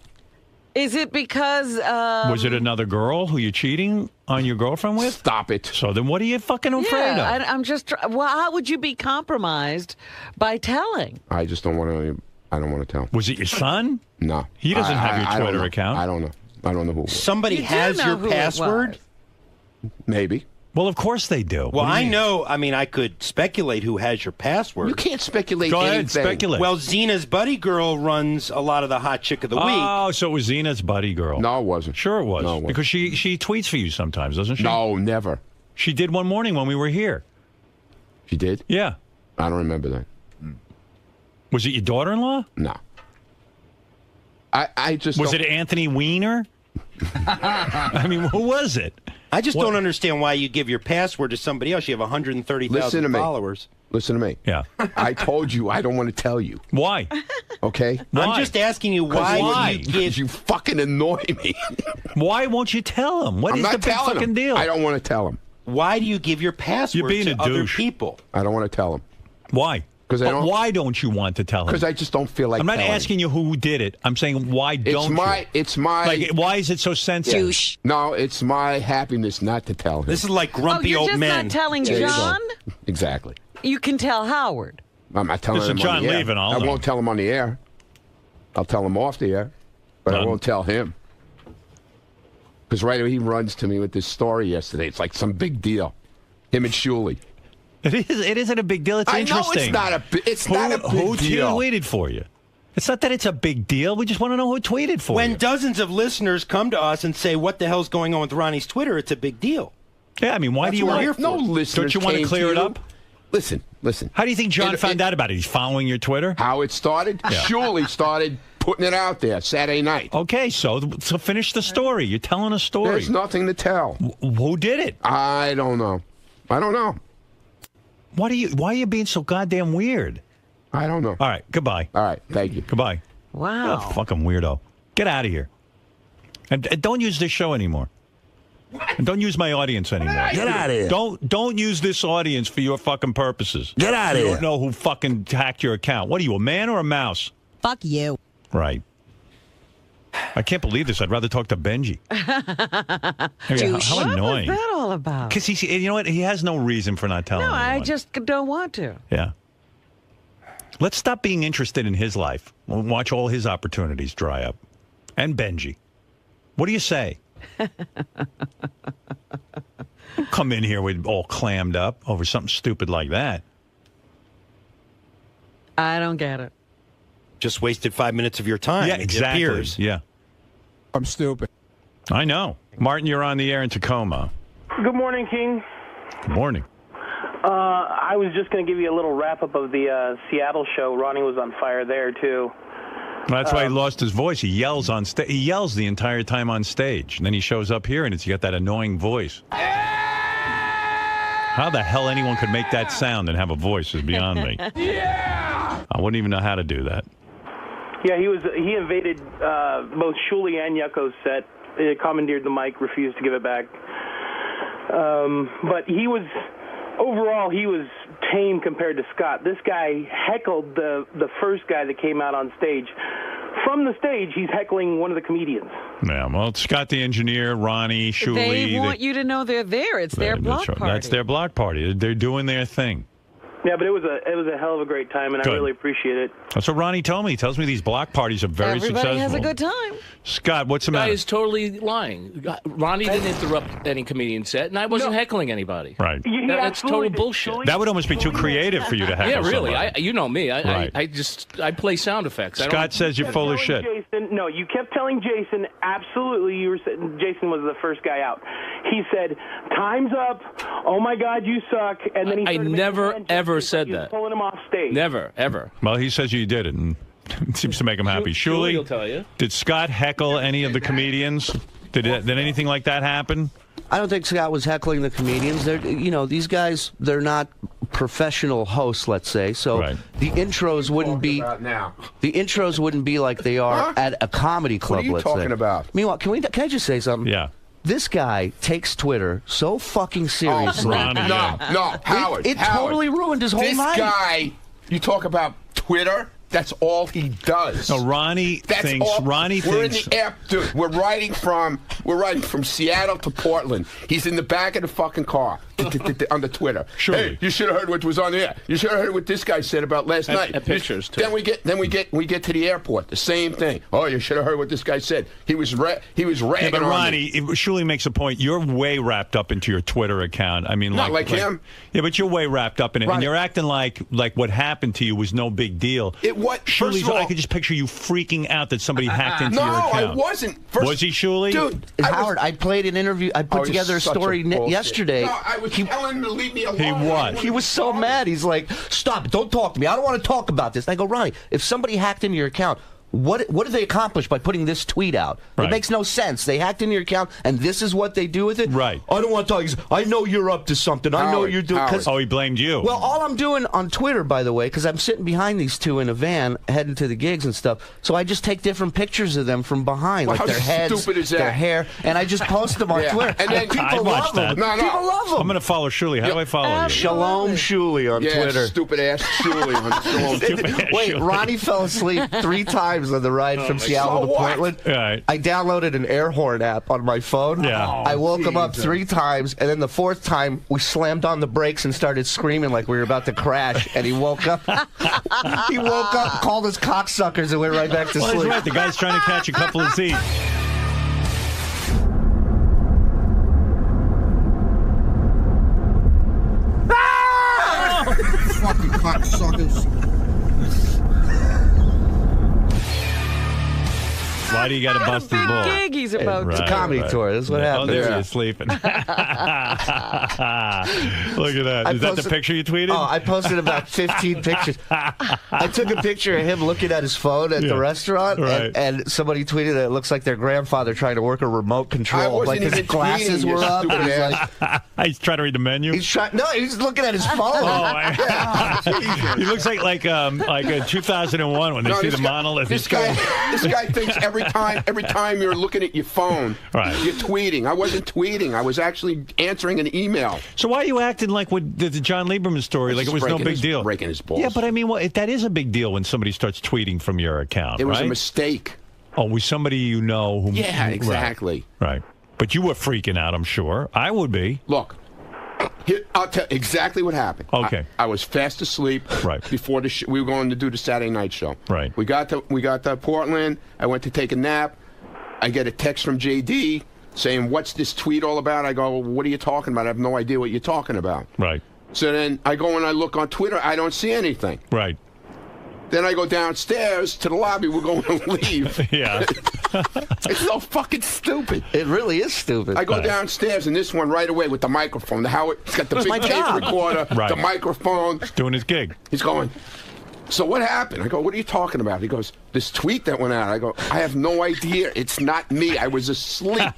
Speaker 4: Is it because...
Speaker 3: was it another girl who you're cheating on your girlfriend with?
Speaker 7: Stop it.
Speaker 3: So then what are you fucking afraid of?
Speaker 4: I'm just... Well, how would you be compromised by telling?
Speaker 7: I just don't want to... I don't want to tell.
Speaker 3: Was it your son?
Speaker 7: No.
Speaker 3: He doesn't have your Twitter account.
Speaker 7: I don't know. I don't know who it was.
Speaker 6: Somebody has your password?
Speaker 7: Maybe.
Speaker 3: Well, of course they do.
Speaker 6: Well, I know. I mean, I could speculate who has your password.
Speaker 7: You can't speculate
Speaker 3: Go
Speaker 7: anything.
Speaker 3: ahead, speculate.
Speaker 6: Well, Zena's buddy girl runs a lot of the hot chick of the week.
Speaker 3: Oh, so it was Zena's buddy girl.
Speaker 7: No, it wasn't.
Speaker 3: Sure it was.
Speaker 7: No, it wasn't.
Speaker 3: Because she tweets for you sometimes, doesn't she?
Speaker 7: No, never.
Speaker 3: She did one morning when we were here.
Speaker 7: She did?
Speaker 3: Yeah.
Speaker 7: I don't remember that.
Speaker 3: Was it your daughter-in-law?
Speaker 7: No. I just
Speaker 3: Was it Anthony Weiner? I mean, who was it?
Speaker 6: I just don't understand why you give your password to somebody else. You have 130,000 followers.
Speaker 7: Listen to me.
Speaker 3: Yeah.
Speaker 7: I told you I don't want to tell you.
Speaker 3: Why?
Speaker 7: Okay?
Speaker 3: Why?
Speaker 6: I'm just asking you why you give...
Speaker 7: You fucking annoy me.
Speaker 3: Why won't you tell him? What is the big fucking deal?
Speaker 7: I don't want to tell him.
Speaker 6: Why do you give your password to other people?
Speaker 7: I don't want to tell him.
Speaker 3: Why? Why don't you want to tell him?
Speaker 7: Because I just don't feel like
Speaker 3: I'm not
Speaker 7: telling.
Speaker 3: asking you who did it. I'm saying why don't you?
Speaker 7: It's my...
Speaker 3: Like, why is it so sensitive?
Speaker 7: Yeah. No, it's my happiness not to tell him.
Speaker 6: This is like grumpy old men.
Speaker 4: You're just not telling John?
Speaker 7: Exactly.
Speaker 4: You can tell Howard.
Speaker 7: I'm not telling him
Speaker 3: John
Speaker 7: on the air.
Speaker 3: leaving,
Speaker 7: I won't tell him on the air. I'll tell him off the air, but I won't tell him. Because right away he runs to me with this story yesterday. It's like some big deal. Him and Shuli.
Speaker 3: It isn't a big deal. It's interesting.
Speaker 7: I know it's not a big
Speaker 3: Who
Speaker 7: deal.
Speaker 3: tweeted for you? It's not that it's a big deal. We just want to know who tweeted for you.
Speaker 6: When dozens of listeners come to us and say, what the hell's going on with Ronnie's Twitter, it's a big deal.
Speaker 3: Yeah, I mean, why do you want
Speaker 7: no listeners?
Speaker 3: Don't you want to clear it up?
Speaker 7: Listen.
Speaker 3: How do you think John found out about it? He's following your Twitter?
Speaker 7: How it started?
Speaker 3: Yeah.
Speaker 7: Shuli started putting it out there Saturday night.
Speaker 3: Okay, so finish the story. You're telling a story.
Speaker 7: There's nothing to tell.
Speaker 3: Who did it?
Speaker 7: I don't know.
Speaker 3: Why are you being so goddamn weird?
Speaker 7: I don't know.
Speaker 3: All right, goodbye.
Speaker 7: All right, thank you.
Speaker 3: Goodbye.
Speaker 4: Wow.
Speaker 3: You're a fucking weirdo. Get out of here. And don't use this show anymore. And don't use my audience anymore.
Speaker 8: Get out of here.
Speaker 3: Don't use this audience for your fucking purposes.
Speaker 8: Get out of here.
Speaker 3: You don't know who fucking hacked your account. What are you, a man or a mouse?
Speaker 9: Fuck you.
Speaker 3: Right. I can't believe this. I'd rather talk to Benji. How annoying.
Speaker 4: What was that all about?
Speaker 3: Because you know what? He has no reason for not telling anyone.
Speaker 4: I just don't want to.
Speaker 3: Yeah. Let's stop being interested in his life. We'll watch all his opportunities dry up. And Benji. What do you say? Come in here with all clammed up over something stupid like that.
Speaker 4: I don't get it.
Speaker 6: Just wasted 5 minutes of your time.
Speaker 3: Yeah, exactly.
Speaker 6: It appears.
Speaker 3: Yeah.
Speaker 8: I'm stupid.
Speaker 3: I know. Martin, you're on the air in Tacoma.
Speaker 10: Good morning, King.
Speaker 3: Good morning.
Speaker 10: I was just going to give you a little wrap-up of the Seattle show. Ronnie was on fire there, too.
Speaker 3: That's why he lost his voice. He yells on stage. He yells the entire time on stage. And then he shows up here, and he's got that annoying voice. How the hell anyone could make that sound and have a voice is beyond me. Yeah! I wouldn't even know how to do that.
Speaker 10: Yeah, he invaded both Shuli and Yucko's set. He commandeered the mic, refused to give it back. But overall, he was tame compared to Scott. This guy heckled the first guy that came out on stage from the stage, he's heckling one of the comedians.
Speaker 3: Yeah, well, Scott the engineer, Ronnie, Shuley.
Speaker 4: They want you to know they're there. It's their block party.
Speaker 3: That's their block party. They're doing their thing.
Speaker 10: Yeah, but it was a hell of a great time, and I really appreciate it.
Speaker 3: That's what Ronnie told me. He tells me these block parties are very successful.
Speaker 4: Everybody has a good time.
Speaker 3: Scott, what's the matter?
Speaker 9: Guy is totally lying. Ronnie didn't interrupt any comedian set, and I wasn't heckling anybody.
Speaker 3: Right.
Speaker 9: That's total bullshit.
Speaker 3: That would almost be too creative for you to heckle.
Speaker 9: Yeah, really.
Speaker 3: Somebody.
Speaker 9: You know me.
Speaker 3: Right.
Speaker 9: I play sound effects.
Speaker 3: Scott says you're full of shit.
Speaker 10: Jason, no, you kept telling Jason, absolutely, you were saying, Jason was the first guy out. He said, "Time's up. Oh my God, you suck." And then
Speaker 9: I never ever said that.
Speaker 10: Pulling him off stage.
Speaker 9: Never, ever.
Speaker 3: Well, he says you did it, and it seems to make him happy.
Speaker 9: Shuley will tell you.
Speaker 3: Did Scott heckle any of the comedians? Did anything like that happen?
Speaker 11: I don't think Scott was heckling the comedians. These guys, they're not professional hosts, let's say. So the intros wouldn't be like they are at a comedy club.
Speaker 7: What are you talking about?
Speaker 11: Meanwhile, can I just say something?
Speaker 3: Yeah.
Speaker 11: This guy takes Twitter so fucking seriously.
Speaker 7: No, Howard.
Speaker 11: It totally ruined his whole life.
Speaker 7: This guy, you talk about Twitter. That's all he does.
Speaker 3: No, Ronnie thinks.
Speaker 7: We're in the air, dude. We're riding from Seattle to Portland. He's in the back of the fucking car on the Twitter.
Speaker 3: Sure.
Speaker 7: Hey, you should have heard what was on there. You should have heard what this guy said about last night.
Speaker 9: Pictures too.
Speaker 7: Then we get to the airport. The same thing. Oh, you should have heard what this guy said. He was ragging
Speaker 3: yeah, but
Speaker 7: on
Speaker 3: Ronnie,
Speaker 7: me.
Speaker 3: Shuley makes a point. You're way wrapped up into your Twitter account. I mean,
Speaker 7: not like him.
Speaker 3: Yeah, but you're way wrapped up in it, and you're acting like what happened to you was no big deal.
Speaker 7: First of all,
Speaker 3: I could just picture you freaking out that somebody hacked into your account.
Speaker 7: No, I wasn't.
Speaker 3: Was he, Shuley?
Speaker 7: Dude,
Speaker 11: Howard, I played an interview. I put together a story yesterday.
Speaker 7: No, I was telling him to leave me alone.
Speaker 3: He was.
Speaker 11: He was so mad. He's like, "Stop it! Don't talk to me. I don't want to talk about this." And I go, "Ronnie, if somebody hacked into your account, what did they accomplish by putting this tweet out?
Speaker 3: Right.
Speaker 11: It makes no sense. They hacked into your account, and this is what they do with it.
Speaker 3: Right.
Speaker 11: I don't want to talk. I know you're up to something. I know you're doing.
Speaker 3: Oh, he blamed you.
Speaker 11: Well, all I'm doing on Twitter, by the way, because I'm sitting behind these two in a van heading to the gigs and stuff, so I just take different pictures of them from behind, like their heads, their hair, and I just post them on Twitter.
Speaker 7: And then
Speaker 11: people love them.
Speaker 7: No.
Speaker 11: People love them.
Speaker 3: I'm going to follow Shuley. How do I follow you?
Speaker 11: Shalom Shuley on Twitter.
Speaker 7: Stupid ass Shuley on Twitter.
Speaker 11: Wait, Ronnie fell asleep 3 times on the ride from Seattle to Portland.
Speaker 3: Right.
Speaker 11: I downloaded an air horn app on my phone.
Speaker 3: Yeah.
Speaker 11: I woke him up 3 times, and then the 4th time we slammed on the brakes and started screaming like we were about to crash. And he woke up. He woke up, called us cocksuckers, and went right back to sleep.
Speaker 3: He's right. The guy's trying to catch a couple of Z's.
Speaker 8: Fucking cocksuckers.
Speaker 3: Why do you got to bust his balls?
Speaker 4: Gig he's about
Speaker 11: It's a comedy tour. This is what happened.
Speaker 3: Oh, there he is sleeping. Look at that. Is that the picture you tweeted?
Speaker 11: Oh, I posted about 15 pictures. I took a picture of him looking at his phone at the restaurant, and somebody tweeted that it looks like their grandfather trying to work a remote control. Like his glasses were up. And he's like,
Speaker 3: he's trying to read the menu.
Speaker 11: He's looking at his phone.
Speaker 3: He looks like 2001 when they see the monolith.
Speaker 7: This guy thinks every time you're looking at your phone, you're tweeting. I wasn't tweeting. I was actually answering an email.
Speaker 3: So why are you acting like with the John Lieberman story, like it was no big deal?
Speaker 7: Breaking his balls.
Speaker 3: Yeah, but I mean, that is a big deal when somebody starts tweeting from your account.
Speaker 7: It was a mistake.
Speaker 3: Oh, with somebody you know.
Speaker 7: Yeah, exactly.
Speaker 3: Right. But you were freaking out, I'm sure. I would be.
Speaker 7: Look. I'll tell you exactly what happened.
Speaker 3: Okay.
Speaker 7: I was fast asleep before we were going to do the Saturday night show.
Speaker 3: Right.
Speaker 7: We got to Portland. I went to take a nap. I get a text from JD saying, "What's this tweet all about?" I go, "What are you talking about? I have no idea what you're talking about."
Speaker 3: Right.
Speaker 7: So then I go and I look on Twitter. I don't see anything.
Speaker 3: Right.
Speaker 7: Then I go downstairs to the lobby. We're going to leave.
Speaker 3: Yeah.
Speaker 7: It's so fucking stupid.
Speaker 11: It really is stupid.
Speaker 7: I go downstairs, and this one right away with the microphone. He's got the big tape recorder, the microphone.
Speaker 3: Doing his gig.
Speaker 7: He's going, "So what happened?" I go, "What are you talking about?" He goes, "This tweet that went out." I go, "I have no idea. It's not me. I was asleep."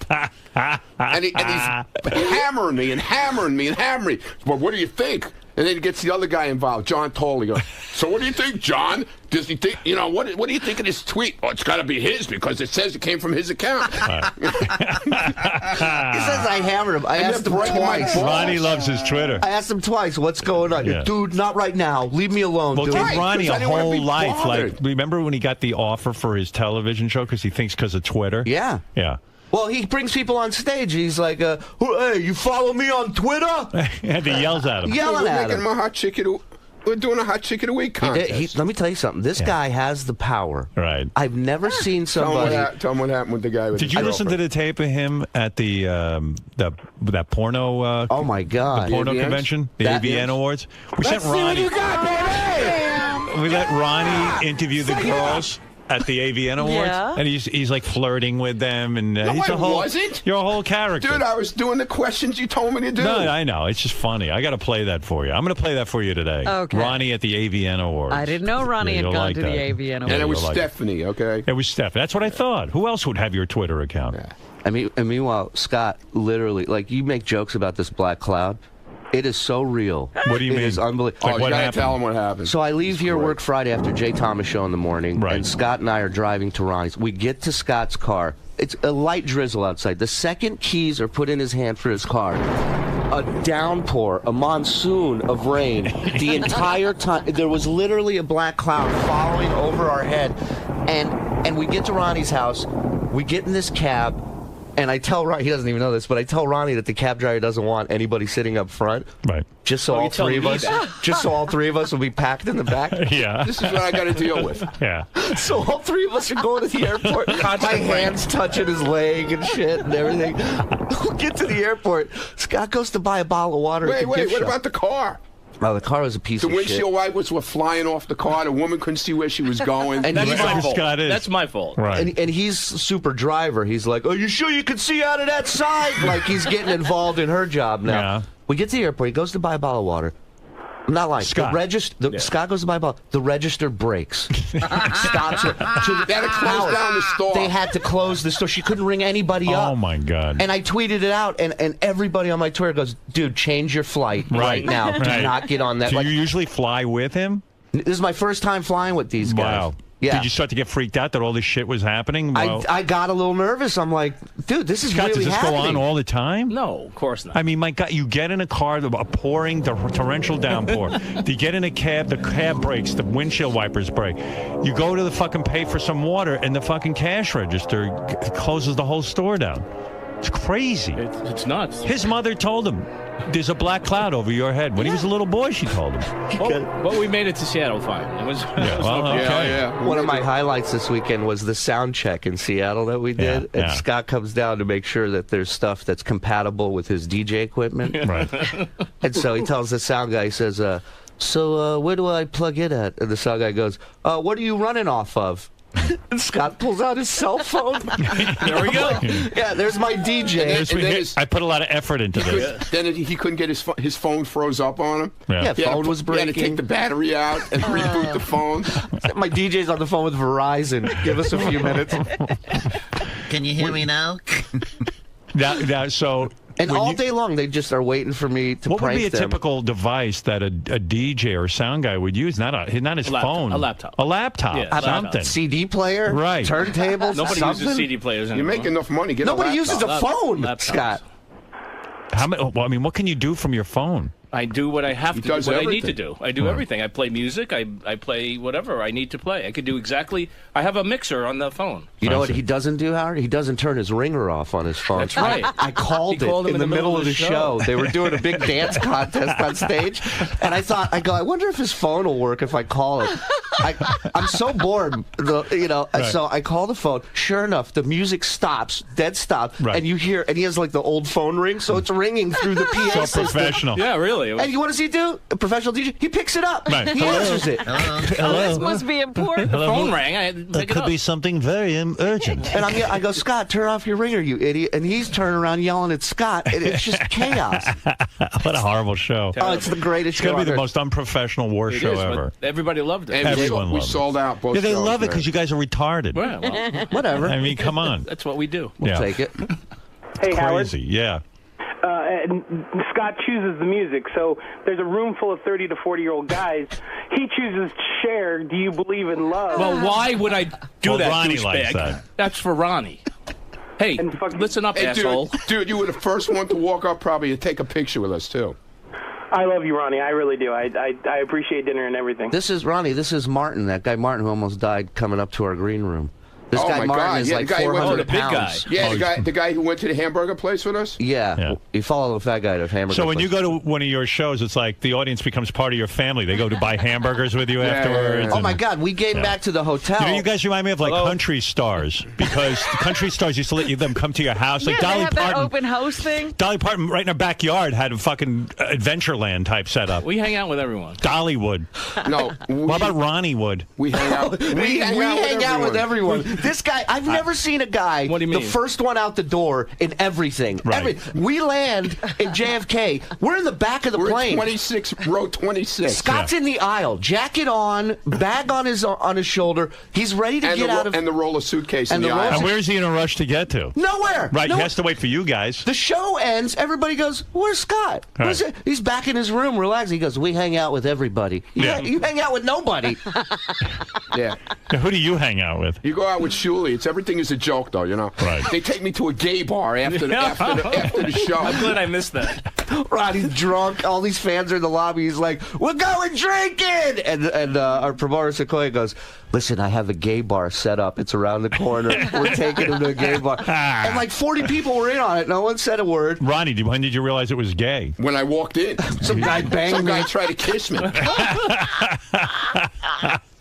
Speaker 7: and he's hammering me and hammering me and hammering me. "Well, what do you think?" And then he gets the other guy involved, John Toll. He goes, so what do you think, John? Does he think, what do you think of this tweet? Oh, it's got to be his because it says it came from his account.
Speaker 11: He says I hammered him. I asked him twice.
Speaker 3: Ronnie loves his Twitter.
Speaker 11: I asked him twice, what's going on?
Speaker 3: Yeah.
Speaker 11: Dude, not right now. Leave me alone.
Speaker 3: Well,
Speaker 11: dude.
Speaker 3: give Ronnie a whole life.
Speaker 7: bothered.
Speaker 3: Like, remember when he got the offer for his television show because he thinks because of Twitter?
Speaker 11: Yeah.
Speaker 3: Yeah.
Speaker 11: Well, he brings people on stage. He's like, hey, you follow me on Twitter?
Speaker 3: And he yells at him.
Speaker 11: Yelling at him.
Speaker 7: We're doing a hot chick of the week contest.
Speaker 11: Let me tell you something. This guy has the power.
Speaker 3: Right.
Speaker 11: I've never seen somebody.
Speaker 7: Tell him what happened with the guy.
Speaker 3: Did you listen to the tape of him at that porno?
Speaker 11: Oh my God!
Speaker 3: The porno convention, the AVN Awards. We sent Ronnie. We let Ronnie interview the girls at the AVN Awards, and he's like flirting with them, and he's a whole.
Speaker 7: Wasn't.
Speaker 3: You're a whole character,
Speaker 7: dude. I was doing the questions you told me to do.
Speaker 3: No, I know. It's just funny. I got to play that for you. I'm going to play that for you today.
Speaker 4: Okay.
Speaker 3: Ronnie at the AVN Awards.
Speaker 4: I didn't know Ronnie had gone to the AVN Awards.
Speaker 7: And it was Stephanie. Okay.
Speaker 3: It was Stephanie. That's what I thought. Who else would have your Twitter account?
Speaker 7: Yeah.
Speaker 11: And meanwhile, Scott, literally, like you make jokes about this black cloud. It is so real.
Speaker 3: What do you mean?
Speaker 11: It is unbelievable.
Speaker 3: Like,
Speaker 7: you gotta tell him what happened.
Speaker 11: So I leave here work Friday after Jay Thomas show in the morning, and Scott and I are driving to Ronnie's. We get to Scott's car. It's a light drizzle outside. The second keys are put in his hand for his car. A downpour, a monsoon of rain. The entire time, there was literally a black cloud following over our head. And we get to Ronnie's house. We get in this cab. And I tell Ronnie, he doesn't even know this, but I tell Ronnie that the cab driver doesn't want anybody sitting up front.
Speaker 3: Right.
Speaker 11: Just so all three of us will be packed in the back.
Speaker 3: Yeah.
Speaker 7: This is what I got to deal with.
Speaker 3: Yeah.
Speaker 11: So all three of us are going to the airport. My hand's touching his leg and shit and everything. We get to the airport. Scott goes to buy a bottle of water.
Speaker 7: Wait, what about the car?
Speaker 11: Oh, the car was a piece of shit.
Speaker 7: The windshield wipers were flying off the car. The woman couldn't see where she was going.
Speaker 11: And
Speaker 9: that's my fault. That's my fault.
Speaker 3: Right.
Speaker 11: And he's super driver. He's like, "Are you sure you can see out of that side?" Like he's getting involved in her job now.
Speaker 3: Yeah.
Speaker 11: We get to the airport. He goes to buy a bottle of water. I'm not lying.
Speaker 3: Scott.
Speaker 11: Scott goes to buy a bottle. The register breaks. Stops it.
Speaker 7: They had to close down the store.
Speaker 11: They had to close the store. She couldn't ring anybody up.
Speaker 3: Oh my God.
Speaker 11: And I tweeted it out, and everybody on my Twitter goes, "Dude, change your flight right now. Do not get on that."
Speaker 3: Do you usually fly with him?
Speaker 11: This is my first time flying with these guys.
Speaker 3: Wow.
Speaker 11: Yeah.
Speaker 3: Did you start to get freaked out that all this shit was happening?
Speaker 11: I got a little nervous. I'm like, dude, this is
Speaker 3: Scott,
Speaker 11: really
Speaker 3: does this
Speaker 11: happening.
Speaker 3: go on all the time?
Speaker 9: No, of course not.
Speaker 3: I mean, my God, you get in a car, a pouring, torrential downpour. You get in a cab, the cab breaks, the windshield wipers break. You go to the fucking pay for some water, and the fucking cash register closes the whole store down. It's crazy.
Speaker 9: It's nuts.
Speaker 3: His mother told him, "There's a black cloud over your head." When he was a little boy, she told him.
Speaker 9: Well, we made it to Seattle fine. It was.
Speaker 11: One of my highlights this weekend was the sound check in Seattle that we did. And Scott comes down to make sure that there's stuff that's compatible with his DJ equipment.
Speaker 3: Right.
Speaker 11: And so he tells the sound guy, he says, so where do I plug it at? And the sound guy goes, what are you running off of? And Scott pulls out his cell phone.
Speaker 3: There we go.
Speaker 11: Yeah, there's my DJ.
Speaker 3: I put a lot of effort into this.
Speaker 7: Then he couldn't get his phone froze up on him.
Speaker 11: Yeah, phone was breaking.
Speaker 7: He had to take the battery out and reboot the phone.
Speaker 11: My DJ's on the phone with Verizon. Give us a few minutes.
Speaker 12: Can you hear me now?
Speaker 11: And all day long, they just are waiting for me to prank them.
Speaker 3: What would be a typical device that a DJ or sound guy would use? Not his phone.
Speaker 9: A laptop.
Speaker 3: A laptop.
Speaker 9: Yeah,
Speaker 3: something.
Speaker 11: CD player?
Speaker 3: Right.
Speaker 11: Turntables?
Speaker 9: Nobody uses CD players anymore.
Speaker 7: You make enough money. Get
Speaker 11: Nobody
Speaker 7: a
Speaker 11: uses a phone,
Speaker 9: Laptops.
Speaker 11: Scott.
Speaker 3: What can you do from your phone?
Speaker 9: I do what I have to do, what I need to do. I do
Speaker 3: Right.
Speaker 9: everything. I play music. I play whatever I need to play. I could do exactly. I have a mixer on the phone.
Speaker 11: You know what he doesn't do, Howard? He doesn't turn his ringer off on his phone.
Speaker 9: That's right.
Speaker 11: I called it in the middle of the show. They were doing a big dance contest on stage, and I wonder if his phone will work if I call it. I'm so bored,
Speaker 3: Right.
Speaker 11: So I call the phone. Sure enough, the music stops, dead stop,
Speaker 3: Right.
Speaker 11: and you hear, and he has like the old phone ring, so it's ringing through the PA
Speaker 3: So
Speaker 11: system.
Speaker 3: professional.
Speaker 9: Yeah, really.
Speaker 11: And what does he do? A professional DJ? He picks it up.
Speaker 3: Right.
Speaker 11: He answers it.
Speaker 4: Oh, this must be important.
Speaker 9: The phone rang. I had to
Speaker 3: That
Speaker 9: pick it
Speaker 3: could
Speaker 9: up.
Speaker 3: be something very urgent.
Speaker 11: And I go, Scott, turn off your ringer, you idiot. And he's turning around yelling at Scott. And it's just chaos.
Speaker 3: What a horrible show.
Speaker 11: Oh, it's the greatest
Speaker 3: It's
Speaker 11: show
Speaker 3: going to be the
Speaker 11: ever.
Speaker 3: most unprofessional war
Speaker 9: It
Speaker 3: show
Speaker 9: is, but
Speaker 3: ever.
Speaker 9: everybody loved it.
Speaker 7: And
Speaker 3: Everyone
Speaker 7: we
Speaker 3: loves it.
Speaker 7: sold out both
Speaker 3: Yeah, they
Speaker 7: shows,
Speaker 3: love it
Speaker 7: man.
Speaker 3: because you guys are retarded.
Speaker 9: Yeah, well,
Speaker 11: Whatever.
Speaker 3: I mean, come on.
Speaker 9: that's what we do.
Speaker 11: We'll take it.
Speaker 10: Hey, Howard.
Speaker 3: Crazy. Yeah.
Speaker 10: and Scott chooses the music. So there's a room full of 30 to 40-year-old guys. He chooses Cher, Do You Believe in Love?
Speaker 9: Well, why would I do that,
Speaker 3: Ronnie
Speaker 9: douchebag?
Speaker 3: likes that.
Speaker 9: That's for Ronnie. Hey, listen up, asshole.
Speaker 7: Dude, you were the first one to walk up probably to take a picture with us, too.
Speaker 10: I love you, Ronnie. I really do. I appreciate dinner and everything.
Speaker 11: This is Ronnie. This is Martin, that guy Martin who almost died coming up to our green room. This
Speaker 7: Oh
Speaker 11: guy
Speaker 7: my
Speaker 11: Martin
Speaker 7: God.
Speaker 11: is
Speaker 7: Yeah,
Speaker 11: like
Speaker 7: the guy who went to
Speaker 11: 400
Speaker 7: the big
Speaker 11: pounds.
Speaker 7: Yeah, the guy who went to the hamburger place with us?
Speaker 11: Yeah. You follow the fat guy to hamburger
Speaker 3: So when
Speaker 11: place.
Speaker 3: you go to one of your shows, it's like the audience becomes part of your family. They go to buy hamburgers with you afterwards.
Speaker 11: Oh, my God. We came back to the hotel.
Speaker 3: You know, you guys remind me of like country stars, because the country stars used to let them come to your house. Like
Speaker 4: Yeah, they
Speaker 3: Dolly
Speaker 4: have that
Speaker 3: Parton.
Speaker 4: open house thing.
Speaker 3: Dolly Parton, right in her backyard, had a fucking Adventureland type setup.
Speaker 9: We hang out with everyone.
Speaker 3: Dolly would.
Speaker 7: No.
Speaker 3: What about Ronnie would?
Speaker 7: We hang out.
Speaker 11: We hang out with everyone. This guy, I've never seen a guy,
Speaker 9: What do you mean?
Speaker 11: the first one out the door in everything.
Speaker 3: Right.
Speaker 11: We land in JFK. We're in the back of the
Speaker 7: We're
Speaker 11: plane.
Speaker 7: 26, row 26.
Speaker 11: Scott's in the aisle, jacket on, bag on his shoulder. He's ready to get out of.
Speaker 7: And the roller suitcase in
Speaker 11: and
Speaker 7: the
Speaker 11: the
Speaker 7: aisle.
Speaker 3: And where's he in a rush to get to?
Speaker 11: Nowhere.
Speaker 3: Right,
Speaker 11: No-
Speaker 3: he has to wait for you guys.
Speaker 11: The show ends. Everybody goes, "Where's Scott?"
Speaker 3: Right.
Speaker 11: Where's it? He's back in his room, relaxing. He goes, "We hang out with everybody." You hang out with nobody.
Speaker 7: Yeah.
Speaker 3: Now, who do you hang out with?
Speaker 7: You go out with Shuli. Everything is a joke, though, you know.
Speaker 3: Right.
Speaker 7: They take me to a gay bar after the show.
Speaker 9: I'm glad I missed that.
Speaker 11: Ronnie's drunk. All these fans are in the lobby. He's like, "We're going drinking!" And our promoter Sequoia goes, "Listen, I have a gay bar set up. It's around the corner. We're taking him to a gay bar." And like 40 people were in on it. No one said a word.
Speaker 3: Ronnie, when did you realize it was gay?
Speaker 7: When I walked in.
Speaker 11: Some guy banged
Speaker 7: Some
Speaker 11: me.
Speaker 7: guy tried to kiss me.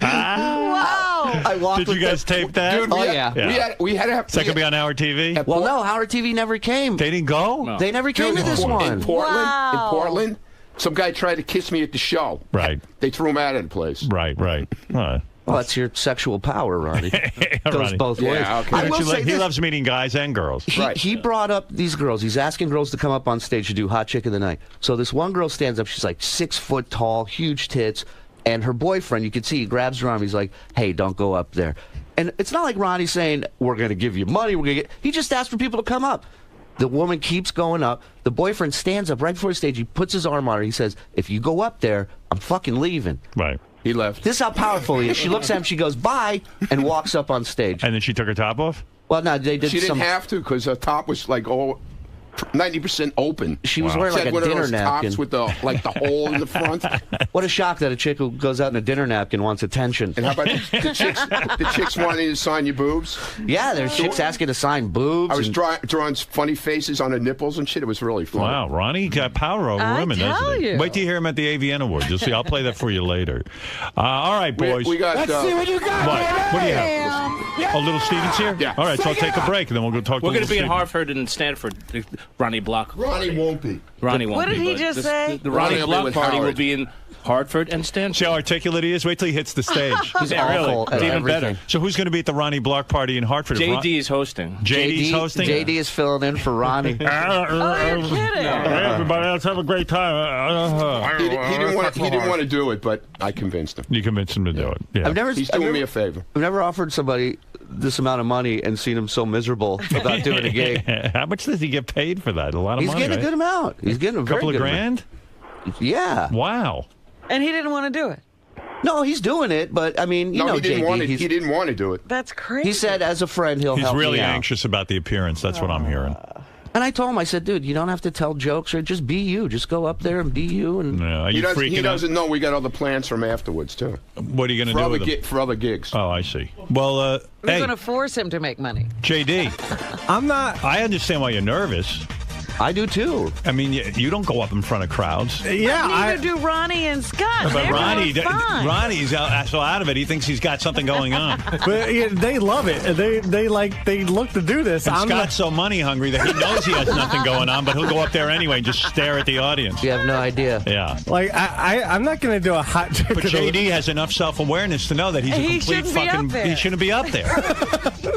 Speaker 4: Wow.
Speaker 11: I walked
Speaker 3: Did
Speaker 11: with
Speaker 3: you guys
Speaker 11: them.
Speaker 3: tape that?
Speaker 11: Oh, yeah.
Speaker 7: We had to have.
Speaker 3: Is that going to be on Howard TV?
Speaker 11: Well, no, Howard TV never came.
Speaker 3: They didn't go?
Speaker 9: No.
Speaker 11: They never came to this
Speaker 7: In
Speaker 11: one.
Speaker 7: Portland, some guy tried to kiss me at the show.
Speaker 3: Right.
Speaker 7: They threw him out of the place.
Speaker 3: Right.
Speaker 11: Well, that's your sexual power, Ronnie. Goes
Speaker 3: Ronnie.
Speaker 11: both ways.
Speaker 7: Yeah, okay.
Speaker 11: I will say
Speaker 3: He
Speaker 11: this.
Speaker 3: loves meeting guys and girls.
Speaker 11: He brought up these girls. He's asking girls to come up on stage to do Hot Chick of the Night. So this one girl stands up. She's like 6 foot tall, huge tits. And her boyfriend, you can see, he grabs her arm. He's like, "Hey, don't go up there." And it's not like Ronnie's saying, "We're going to give you money. We're going to get." He just asked for people to come up. The woman keeps going up. The boyfriend stands up right before the stage. He puts his arm on her. He says, "If you go up there, I'm fucking leaving."
Speaker 3: Right.
Speaker 7: He left.
Speaker 11: This is how powerful he is. She looks at him. She goes, "Bye," and walks up on stage.
Speaker 3: And then she took her top off?
Speaker 11: Well, no, they did
Speaker 7: She
Speaker 11: some.
Speaker 7: didn't have to because her top was like 90% open.
Speaker 11: She was wearing
Speaker 7: She
Speaker 11: like
Speaker 7: had
Speaker 11: a
Speaker 7: one of
Speaker 11: dinner
Speaker 7: those
Speaker 11: napkin.
Speaker 7: tops with the hole in the front.
Speaker 11: What a shock that a chick who goes out in a dinner napkin wants attention.
Speaker 7: And how about the chicks wanting to sign your boobs?
Speaker 11: Yeah, there's chicks asking to sign boobs.
Speaker 7: I was
Speaker 11: and-
Speaker 7: drawing funny faces on her nipples and shit. It was really fun.
Speaker 3: Wow, Ronnie got power over
Speaker 4: I
Speaker 3: women,
Speaker 4: tell
Speaker 3: doesn't he?
Speaker 4: you.
Speaker 3: Wait till you hear him at the AVN Awards. You'll see. I'll play that for you later. All right, boys.
Speaker 7: We got.
Speaker 8: Let's see what you got.
Speaker 3: What do you have? Oh, Little Steven's here?
Speaker 7: Yeah.
Speaker 3: All right, so I'll take a break, and then we'll go talk to
Speaker 9: We're going
Speaker 3: Little
Speaker 9: to be in
Speaker 3: Steven.
Speaker 9: Hartford and Stanford. Ronnie Block.
Speaker 7: Ronnie won't be.
Speaker 9: Ronnie won't
Speaker 4: What did
Speaker 9: be,
Speaker 4: he
Speaker 9: but
Speaker 4: just say?
Speaker 9: The Ronnie
Speaker 7: Ronnie will be
Speaker 9: Block
Speaker 7: with
Speaker 9: party will
Speaker 7: Howard.
Speaker 9: be in Hartford and Stanford.
Speaker 3: See how articulate he is? Wait till he hits the stage.
Speaker 11: He's
Speaker 9: Yeah, really.
Speaker 11: awful at
Speaker 9: It's even
Speaker 11: everything.
Speaker 9: better.
Speaker 3: So who's going to be at the Ronnie Block party in Hartford?
Speaker 9: JD is hosting.
Speaker 3: JD's hosting?
Speaker 11: JD is filling in for Ronnie.
Speaker 4: Oh, you're kidding.
Speaker 3: Everybody, let's have a great time.
Speaker 7: He didn't want to do it, but I convinced him.
Speaker 3: You convinced him to do it. Yeah.
Speaker 7: He's doing me a favor.
Speaker 11: I've never offered somebody this amount of money and seen him so miserable about doing a gig.
Speaker 3: How much does he get paid for that? A lot of
Speaker 11: He's
Speaker 3: money,
Speaker 11: getting
Speaker 3: right?
Speaker 11: a good amount. He's getting a very
Speaker 3: couple of
Speaker 11: good
Speaker 3: grand?
Speaker 11: amount. Yeah.
Speaker 3: Wow.
Speaker 4: And he didn't want to do it.
Speaker 11: No, he's doing it, but I mean, you know,
Speaker 7: he didn't
Speaker 11: JD,
Speaker 7: want to.
Speaker 11: he's-
Speaker 7: He didn't want to do it.
Speaker 4: That's crazy.
Speaker 11: He said, as a friend, he'll
Speaker 3: He's
Speaker 11: help
Speaker 3: really
Speaker 11: me out.
Speaker 3: anxious about the appearance. That's what I'm hearing.
Speaker 11: And I told him, I said, dude, you don't have to tell jokes or just be you. Just go up there and be you. And
Speaker 3: Yeah. Are
Speaker 7: He
Speaker 3: you
Speaker 7: doesn't,
Speaker 3: freaking
Speaker 7: he
Speaker 3: out?
Speaker 7: doesn't know we got other plans from afterwards too.
Speaker 3: What are you going to do with him?
Speaker 7: For other gigs.
Speaker 3: Oh, I see. Well,
Speaker 4: We're
Speaker 3: hey,
Speaker 4: going to force him to make money.
Speaker 3: JD.
Speaker 8: I'm not.
Speaker 3: I understand why you're nervous.
Speaker 11: I do too.
Speaker 3: I mean, you don't go up in front of crowds.
Speaker 8: Yeah,
Speaker 4: Neither do Ronnie and Scott.
Speaker 3: But
Speaker 4: They're
Speaker 3: Ronnie,
Speaker 4: both fine.
Speaker 3: Ronnie's so out of it. He thinks he's got something going on.
Speaker 8: But yeah, they love it. They look to do this.
Speaker 3: And
Speaker 8: I'm
Speaker 3: Scott's so money hungry that he knows he has nothing going on, but he'll go up there anyway and just stare at the audience.
Speaker 11: You have no idea.
Speaker 3: Yeah.
Speaker 8: like I'm not going to do a hot chick.
Speaker 3: But JD has enough self-awareness to know that he's a
Speaker 4: He
Speaker 3: complete
Speaker 4: shouldn't be up
Speaker 3: fucking.
Speaker 4: there.
Speaker 3: He shouldn't be up there.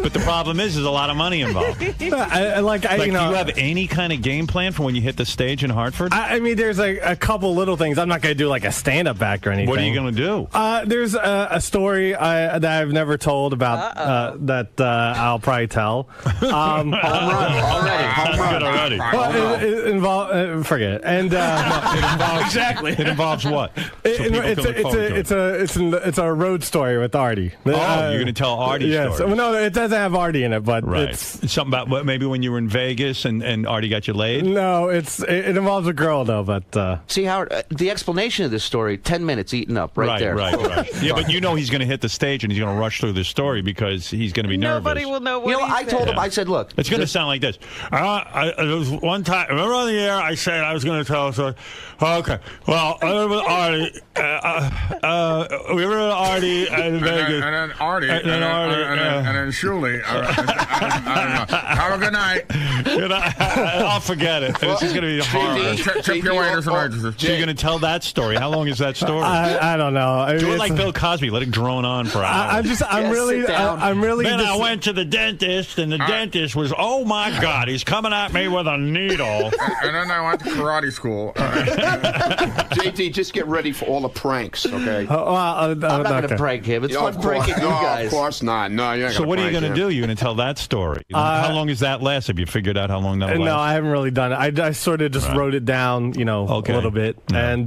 Speaker 3: But the problem is, there's a lot of money involved.
Speaker 8: I
Speaker 3: Like,
Speaker 8: you know,
Speaker 3: do you have any kind of game game plan for when you hit the stage in Hartford?
Speaker 8: I mean, there's a couple little things. I'm not going to do like a stand-up act or anything.
Speaker 3: What are you going to do?
Speaker 8: There's a story that I've never told about that I'll probably tell. Home run already. Well, it involves forget it. And
Speaker 3: it involves
Speaker 9: exactly.
Speaker 3: It involves what?
Speaker 8: It's a road story with Artie.
Speaker 3: You're going to tell Artie's
Speaker 8: yes.
Speaker 3: story.
Speaker 8: Well, no, it doesn't have Artie in it, but
Speaker 3: it's something about maybe when you were in Vegas and Artie got you laid.
Speaker 8: No, it involves a girl though. But
Speaker 11: see, Howard, the explanation of this story, 10 minutes eaten up right there.
Speaker 3: Right. Yeah, but you know he's going to hit the stage and he's going to rush through the story because he's going to be nervous.
Speaker 4: Nobody will know what
Speaker 11: I told him. I said, look,
Speaker 3: it's going to sound like this. There was one time. Remember on the air, I said I was going to tell a story. Okay. Well, I was with Artie. We were with Artie in Vegas.
Speaker 13: And then Artie. And then Shuley. I don't know. Have a good night.
Speaker 3: I'll forget it. It's just going to be horrible.
Speaker 13: Tip your waiters and waitresses.
Speaker 3: So you're going to tell that story. How long is that story?
Speaker 8: I don't know.
Speaker 3: Do it like Bill Cosby. Let it drone on for hours.
Speaker 8: I'm really.
Speaker 3: Then I went to the dentist, and the dentist was, oh my God, he's coming at me with a needle.
Speaker 13: And then I went to karate school.
Speaker 7: JT, just get ready for all the pranks, okay?
Speaker 11: I'm not going to prank him. It's fun pranking you guys.
Speaker 7: Of course not. No, you're not.
Speaker 3: So what are you going to do? You're going to tell that story. How long does that last? Have you figured out how long that lasts?
Speaker 8: No, I haven't really done it. I sort of just wrote it down, a little bit. Yeah. And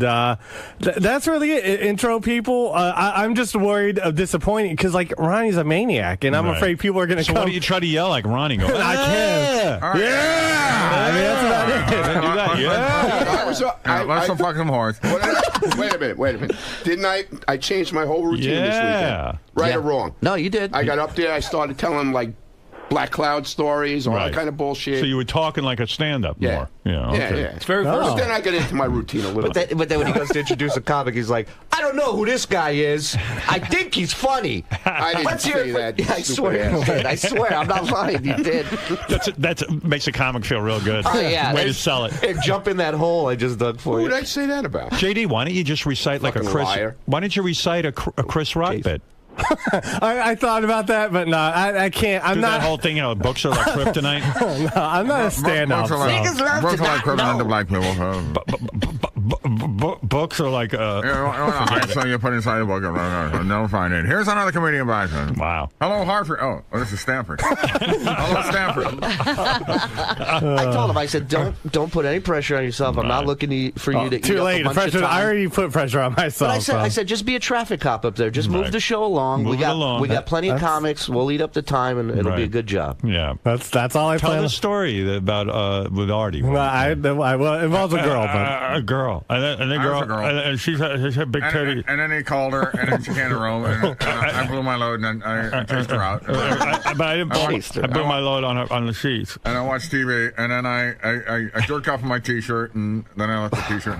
Speaker 8: that's really it. Intro people. I'm just worried of disappointing because, Ronnie's a maniac, and I'm afraid people are going to come.
Speaker 3: So what do you try to yell like Ronnie? Go,
Speaker 8: I can. Yeah! I mean, that's about it.
Speaker 3: Do that. Yeah.
Speaker 13: Let's some fucking horse.
Speaker 7: Wait a minute. Didn't I changed my whole routine this weekend? Right or wrong?
Speaker 11: No, you did.
Speaker 7: I got up there, I started telling Black Cloud stories, all that kind of bullshit.
Speaker 3: So you were talking like a stand-up more. Yeah.
Speaker 7: It's
Speaker 9: very versatile.
Speaker 7: But then I get into my routine a little bit.
Speaker 11: But then when he goes to introduce a comic, he's like, I don't know who this guy is. I think he's funny.
Speaker 7: I didn't say that.
Speaker 11: Yeah, I swear you did. I swear. I'm not lying. You did.
Speaker 3: That makes a comic feel real good.
Speaker 11: Oh, yeah.
Speaker 3: Way to sell it.
Speaker 11: And jump in that hole I just dug for you.
Speaker 7: Who did I say that about?
Speaker 3: JD, why don't you just recite like a Chris...
Speaker 7: Liar.
Speaker 3: Why don't you recite a Chris Rock bit?
Speaker 8: I thought about that, but no, I can't. I'm not.
Speaker 3: That whole thing, books are like kryptonite.
Speaker 8: No, I'm not a stand-up.
Speaker 13: Books are like kryptonite to black people.
Speaker 3: Books are like.
Speaker 13: So you put inside a book and never find it. Here's another comedian back then.
Speaker 3: Wow.
Speaker 13: Hello, Hartford. Oh, this is Stanford. Hello, Stanford.
Speaker 11: I told him. I said, don't put any pressure on yourself. I'm not looking for you to.
Speaker 8: Too late. I already put pressure on myself.
Speaker 11: But I said, just be a traffic cop up there. Just move the show along. We got plenty of comics. We'll eat up the time, and it'll be a good job.
Speaker 3: Yeah,
Speaker 8: that's all I plan.
Speaker 3: Tell the story about with Artie.
Speaker 8: Well, it involves a girl, but
Speaker 3: a girl, and the girl, and she's a big titty.
Speaker 13: And then he called her, and then she came to room, and I blew my load, and I chased her out.
Speaker 3: But I didn't. I blew my load on the sheets.
Speaker 13: And I watched TV, and then I jerked off my T-shirt, and then I left the T-shirt.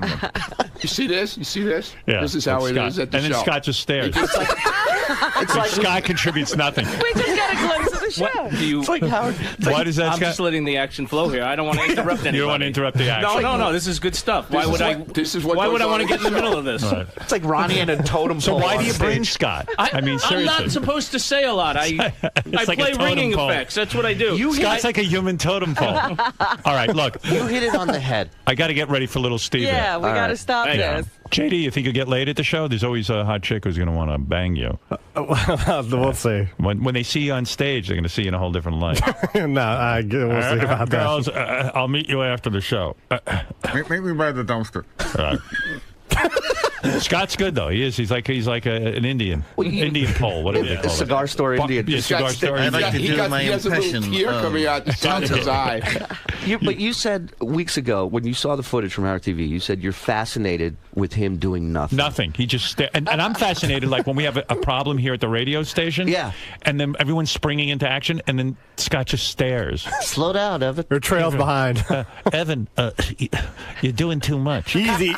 Speaker 7: You see this?
Speaker 3: Yeah.
Speaker 7: This is how it is at the show.
Speaker 3: And then Scott just stares.
Speaker 11: It's like
Speaker 3: Scott contributes nothing.
Speaker 4: We just got a glimpse of the show.
Speaker 11: It's like Howard.
Speaker 3: Why does that?
Speaker 9: I'm just letting the action flow here. I don't want to interrupt anybody.
Speaker 3: You don't want to interrupt the action.
Speaker 9: No. This is good stuff. Why would I want to get in the middle of this?
Speaker 3: Right.
Speaker 11: It's like Ronnie and a totem pole.
Speaker 3: So why do you bring Scott? I mean, seriously.
Speaker 9: I'm not supposed to say a lot. I play ringing effects. That's what I do.
Speaker 3: Scott's like a human totem pole. All right, look.
Speaker 11: You hit it on the head.
Speaker 3: I got to get ready for little Steven.
Speaker 4: Yeah, we got to stop this.
Speaker 3: JD, you think you'll get laid at the show? There's always a hot chick who's going to want to bang you.
Speaker 8: We'll see.
Speaker 3: When they see you on stage, they're going to see you in a whole different light.
Speaker 8: No, we'll see about
Speaker 3: girls,
Speaker 8: that.
Speaker 3: I'll meet you after the show.
Speaker 13: Meet me by the dumpster.
Speaker 3: Scott's good though. He is. He's like an Indian. Indian pole. Whatever you call it.
Speaker 11: Cigar store Indian.
Speaker 3: Yeah, cigar store.
Speaker 12: I'd like to do my impression.
Speaker 7: He has a little tear coming out the side of his eye.
Speaker 11: But you said weeks ago when you saw the footage from our TV, you said you're fascinated with him doing nothing.
Speaker 3: Nothing. He just and I'm fascinated. Like when we have a problem here at the radio station.
Speaker 11: Yeah.
Speaker 3: And then everyone's springing into action, and then Scott just stares.
Speaker 11: Slow down, Evan.
Speaker 8: Or trails behind.
Speaker 3: Evan, you're doing too much.
Speaker 8: Easy,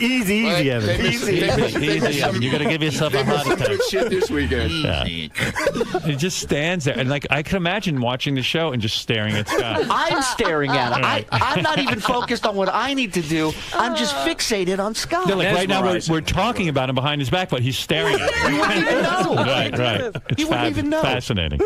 Speaker 8: Evan.
Speaker 3: Easy. Evan. You got to give yourself a heart attack.
Speaker 7: Good shit this weekend.
Speaker 3: Yeah. He just stands there, and I can imagine watching the show and just staring at Scott.
Speaker 11: I'm staring at him. I'm not even focused on what I need to do. I'm just fixated on Scott.
Speaker 3: No, right now we're talking about him behind his back, but he's staring at him.
Speaker 11: You wouldn't even know.
Speaker 3: Right.
Speaker 11: You wouldn't even know.
Speaker 3: Fascinating.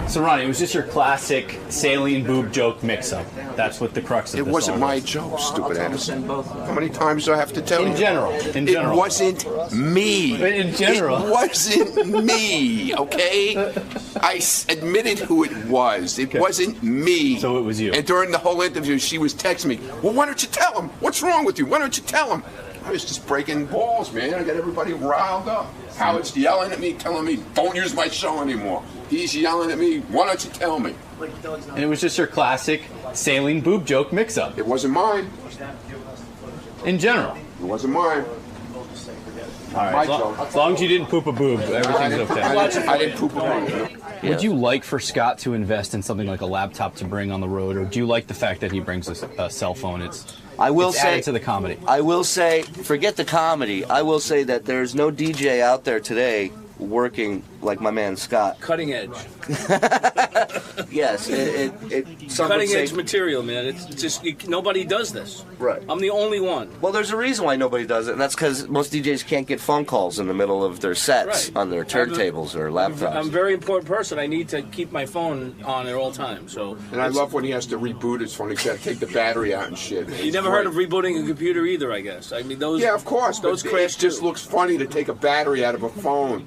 Speaker 14: So, Ronnie, it was just your classic saline boob joke mix-up. That's what the crux of
Speaker 7: it
Speaker 14: this
Speaker 7: wasn't
Speaker 14: all
Speaker 7: my
Speaker 14: was.
Speaker 7: joke, stupid Anderson. How many times do I have to tell you?
Speaker 14: In general.
Speaker 7: It wasn't me.
Speaker 14: In general.
Speaker 7: It wasn't me, okay? I admitted who it was. It wasn't me.
Speaker 14: So it was you.
Speaker 7: And during the whole interview, she was texting me, well, why don't you tell him? What's wrong with you? Why don't you tell him? I was just breaking balls, man. I got everybody riled up. Howard's yelling at me, telling me, don't use my show anymore. He's yelling at me, why don't you tell me?
Speaker 14: And it was just your classic saline boob joke mix-up.
Speaker 7: It wasn't mine.
Speaker 14: In general.
Speaker 7: It wasn't mine.
Speaker 14: All right, as long as you didn't poop a boob, everything's okay.
Speaker 7: I didn't poop a boob.
Speaker 14: Would you like for Scott to invest in something like a laptop to bring on the road, or do you like the fact that he brings a cell phone? It's added to the comedy.
Speaker 11: I will say, forget the comedy. I will say that there's no DJ out there today working like my man Scott.
Speaker 9: Cutting edge.
Speaker 11: Yes, some
Speaker 9: Cutting
Speaker 11: would say,
Speaker 9: edge material, man. It's just nobody does this.
Speaker 11: Right.
Speaker 9: I'm the only one.
Speaker 11: Well, there's a reason why nobody does it, and that's because most DJs can't get phone calls in the middle of their sets on their turntables or laptops.
Speaker 9: I'm a very important person. I need to keep my phone on at all times. So.
Speaker 7: And I love when he has to reboot his phone. He's got to take the battery out and shit.
Speaker 9: You never heard of rebooting a computer either, I guess. I mean, those.
Speaker 7: Yeah, of course.
Speaker 9: Those
Speaker 7: but
Speaker 9: crash
Speaker 7: it just looks funny to take a battery out of a phone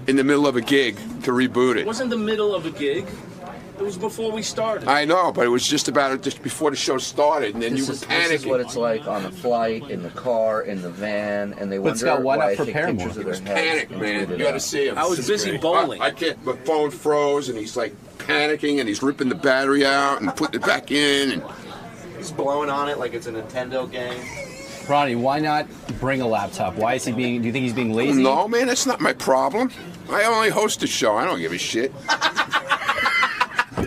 Speaker 7: in the middle of a gig to reboot
Speaker 9: It
Speaker 7: it.
Speaker 9: wasn't the middle of a gig. It was before we started.
Speaker 7: I know, but it was just before the show started, and then you were panicking.
Speaker 11: This is what it's like on a flight, in the car, in the van, and they wonder
Speaker 14: Scott, why not
Speaker 11: I take
Speaker 14: prepare more?
Speaker 11: pictures of
Speaker 7: He was
Speaker 11: their heads
Speaker 7: panicked,
Speaker 11: and
Speaker 7: man.
Speaker 11: tweet
Speaker 7: You
Speaker 11: it
Speaker 7: got to
Speaker 11: out.
Speaker 7: see him.
Speaker 9: I was busy bowling.
Speaker 7: I can't. My phone froze, and he's like panicking, and he's ripping the battery out and putting it back in. And
Speaker 11: He's blowing on it like it's a Nintendo game.
Speaker 14: Ronnie, why not bring a laptop? Why is he being? Do you think he's being lazy?
Speaker 7: No, man, that's not my problem. I only host a show. I don't give a shit.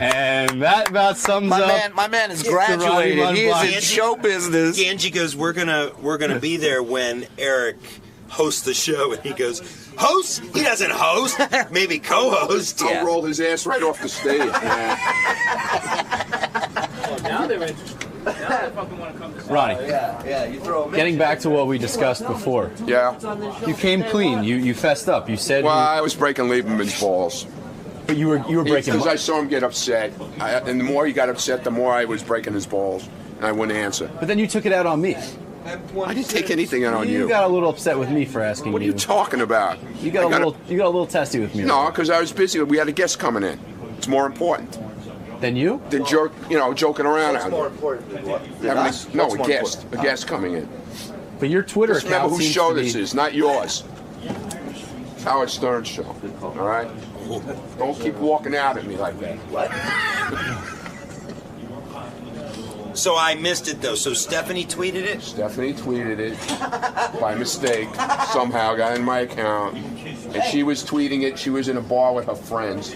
Speaker 14: And that about sums up.
Speaker 11: My man is graduated. He is in show business.
Speaker 6: Angie goes, we're gonna be there when Eric hosts the show, and he goes, host? He doesn't host. Maybe co-host.
Speaker 7: I'll roll his ass right off the stage.
Speaker 9: Now they're interested. Now they fucking want to come to
Speaker 14: Ronnie,
Speaker 11: You throw him
Speaker 14: getting back to what we discussed before.
Speaker 7: Yeah.
Speaker 14: You came clean. You fessed up. You said.
Speaker 7: Well, I was breaking Lieberman's balls.
Speaker 14: But you were breaking.
Speaker 7: Because I saw him get upset, and the more he got upset, the more I was breaking his balls, and I wouldn't answer.
Speaker 14: But then you took it out on me.
Speaker 7: I didn't take anything out on you.
Speaker 14: You got a little upset with me for asking.
Speaker 7: What are you talking about?
Speaker 14: You got a little testy with me.
Speaker 7: No, because I was busy. We had a guest coming in. It's more important
Speaker 14: than you.
Speaker 7: Than joking around.
Speaker 11: What's more important than what?
Speaker 7: A guest coming in.
Speaker 14: But your Twitter
Speaker 7: Just
Speaker 14: account.
Speaker 7: remember whose show this is, not yours. It's Howard Stern's show. All right. Don't keep walking out at me like that.
Speaker 11: What?
Speaker 6: So I missed it though. So Stephanie tweeted it?
Speaker 7: Stephanie tweeted it by mistake. Somehow got in my account. And she was tweeting it. She was in a bar with her friends.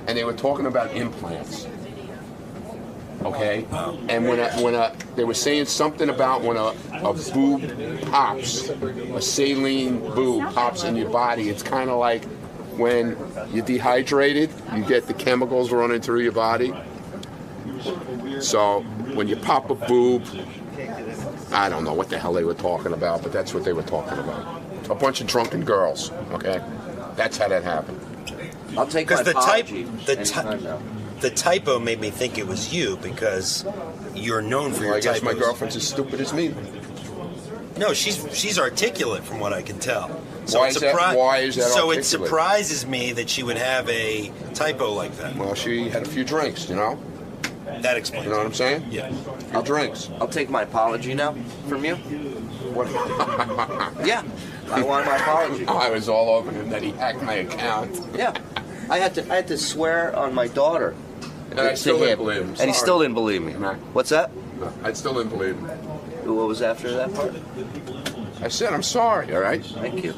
Speaker 7: And they were talking about implants. Okay? And when they were saying something about when a boob pops, a saline boob pops in your body, it's kind of like when you're dehydrated, you get the chemicals running through your body. So when you pop a boob, I don't know what the hell they were talking about, but that's what they were talking about. A bunch of drunken girls, okay? That's how that happened.
Speaker 11: I'll take my apology.
Speaker 6: The typo made me think it was you because you're known for your
Speaker 7: I guess
Speaker 6: typos.
Speaker 7: my girlfriend's as stupid as me.
Speaker 6: No, she's articulate from what I can tell.
Speaker 7: Why is that
Speaker 6: So
Speaker 7: articulate?
Speaker 6: it surprises me that she would have a typo like that.
Speaker 7: Well, she had a few drinks, you know?
Speaker 6: That explains.
Speaker 7: You know what I'm saying?
Speaker 6: Yeah.
Speaker 7: A few drinks.
Speaker 11: I'll take my apology now from you.
Speaker 7: What?
Speaker 11: Yeah. I want my apology.
Speaker 7: I was all over him that he hacked my account.
Speaker 11: Yeah. I had to swear on my daughter.
Speaker 7: And I still didn't believe him.
Speaker 11: And he still didn't believe me.
Speaker 7: No.
Speaker 11: What's that?
Speaker 7: No, I still didn't believe him.
Speaker 11: What was after that part?
Speaker 7: I said, I'm sorry, all right?
Speaker 11: Thank you.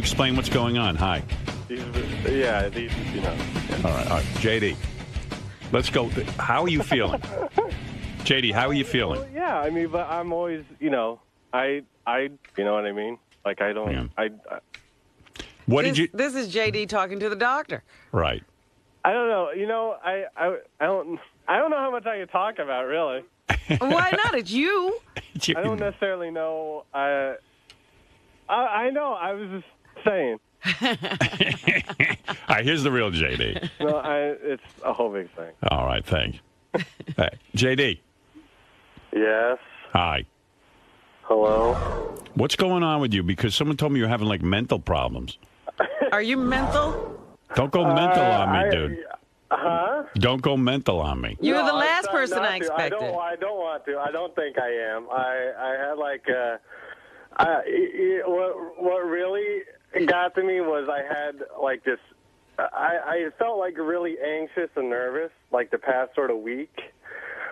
Speaker 3: explain what's going on? Hi.
Speaker 15: These, you know.
Speaker 3: All right. JD, let's go. How are you feeling? JD, how are you feeling?
Speaker 15: Well, yeah, I mean, but I'm always, you know, you know what I mean? Like, I don't,
Speaker 3: What
Speaker 4: this,
Speaker 3: did you?
Speaker 4: This is JD talking to the doctor.
Speaker 3: Right.
Speaker 15: I don't know. You know, I don't know how much I can talk about, really.
Speaker 4: Why not? It's you.
Speaker 15: I don't necessarily know. I know. I was just saying.
Speaker 3: All right, here's the real JD.
Speaker 15: No, it's a whole big thing.
Speaker 3: All right, thanks. Hey, JD.
Speaker 15: Yes.
Speaker 3: Hi.
Speaker 15: Hello.
Speaker 3: What's going on with you? Because someone told me you're having like mental problems.
Speaker 4: Are you mental?
Speaker 3: Don't go mental on me, dude.
Speaker 15: Huh?
Speaker 3: Don't go mental on me.
Speaker 4: You were the last person I expected.
Speaker 15: I don't want to. I don't think I am. I had like what really got to me was I had like this. I felt like really anxious and nervous like the past sort of week.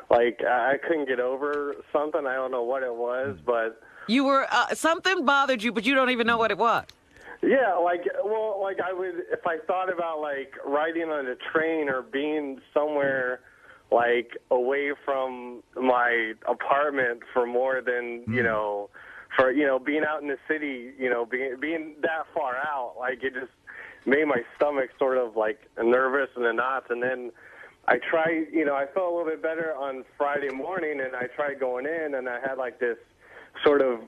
Speaker 15: Like I couldn't get over something. I don't know what it was, but
Speaker 4: you were something bothered you, but you don't even know what it was.
Speaker 15: Yeah, like I would if I thought about like riding on a train or being somewhere like away from my apartment for more than being out in the city, being that far out, like it just made my stomach sort of like nervous and in knots. And then I tried, I felt a little bit better on Friday morning, and I tried going in, and I had like this sort of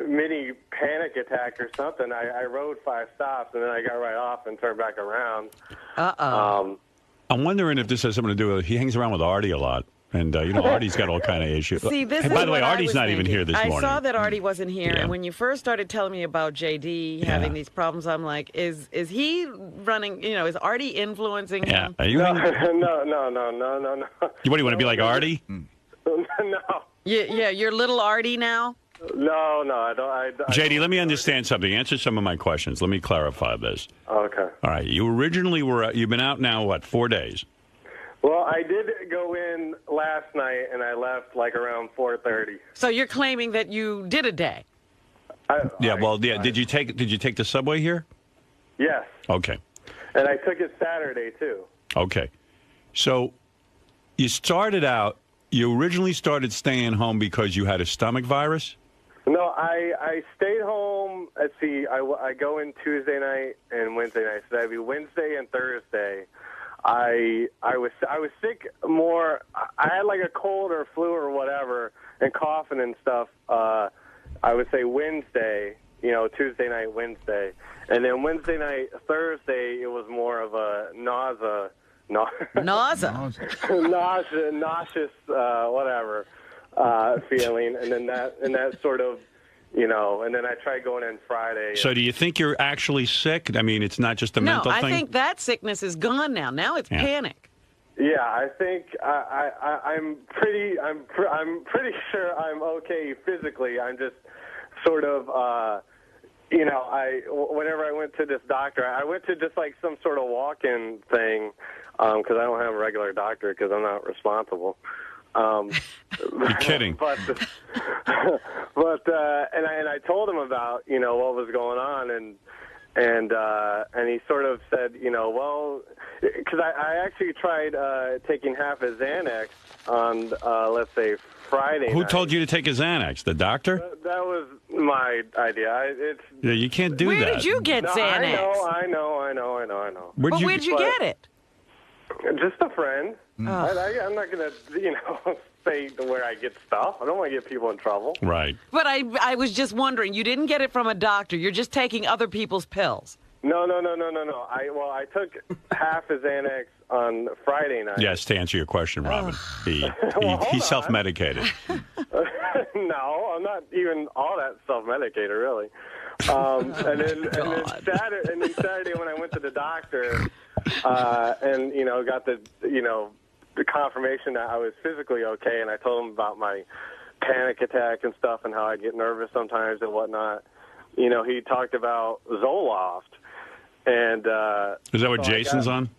Speaker 15: mini panic attack or something. I rode 5 stops, and then I got right off and turned back around.
Speaker 3: I'm wondering if this has something to do with he hangs around with Artie a lot. And, Artie's got all kind of issues.
Speaker 4: See, this
Speaker 3: hey,
Speaker 4: is
Speaker 3: by the way,
Speaker 4: what
Speaker 3: Artie's not even here this morning.
Speaker 4: I saw that Artie wasn't here,
Speaker 3: Yeah.
Speaker 4: and when you first started telling me about JD having these problems, I'm like, is he running, is Artie influencing him?
Speaker 3: Are you
Speaker 15: No.
Speaker 3: What do you want to be like Artie?
Speaker 15: No.
Speaker 4: Yeah, you're little Artie now?
Speaker 15: No, I don't.
Speaker 3: JD, let me understand something. Answer some of my questions. Let me clarify this.
Speaker 15: Okay.
Speaker 3: All right. You originally you've been out now, 4 days?
Speaker 15: Well, I did go in last night, and I left like around 4:30.
Speaker 4: So you're claiming that you did a day?
Speaker 3: Did you take the subway here?
Speaker 15: Yes.
Speaker 3: Okay.
Speaker 15: And I took it Saturday too.
Speaker 3: Okay. So you originally started staying home because you had a stomach virus?
Speaker 15: No, I stayed home. Let's see. I go in Tuesday night and Wednesday night. So that'd be Wednesday and Thursday. I was sick more. I had like a cold or flu or whatever and coughing and stuff. I would say Wednesday, Tuesday night, Wednesday. And then Wednesday night, Thursday, it was more of a nauseous, whatever, feeling. And then that sort of, and then I tried going in Friday.
Speaker 3: So do you think you're actually sick? I mean, it's not just a mental thing?
Speaker 4: No, I think that sickness is gone now. Now it's panic.
Speaker 15: Yeah, I think I'm pretty sure I'm okay physically. I'm just sort of, whenever I went to this doctor, I went to just like some sort of walk-in thing because I don't have a regular doctor because I'm not responsible.
Speaker 3: You're kidding.
Speaker 15: But I told him about what was going on, and he sort of said well, because I actually tried taking half a Xanax on let's say Friday.
Speaker 3: Who
Speaker 15: night.
Speaker 3: told you to take a Xanax? The doctor?
Speaker 15: That was my idea.
Speaker 3: Yeah, you can't do that.
Speaker 4: Where did you get Xanax?
Speaker 15: I know.
Speaker 4: Where'd you get it?
Speaker 15: Just a friend. I'm not going to, say where I get stuff. I don't want to get people in trouble.
Speaker 3: Right.
Speaker 4: But I was just wondering, you didn't get it from a doctor. You're just taking other people's pills.
Speaker 15: No. I took half a Xanax on Friday night.
Speaker 3: Yes, to answer your question, Robin. He self-medicated.
Speaker 15: No, I'm not even all that self-medicated, really. And then Saturday when I went to the doctor, and got the confirmation that I was physically okay, and I told him about my panic attack and stuff and how I get nervous sometimes and whatnot. He talked about Zoloft, and
Speaker 3: is that what Jason's on?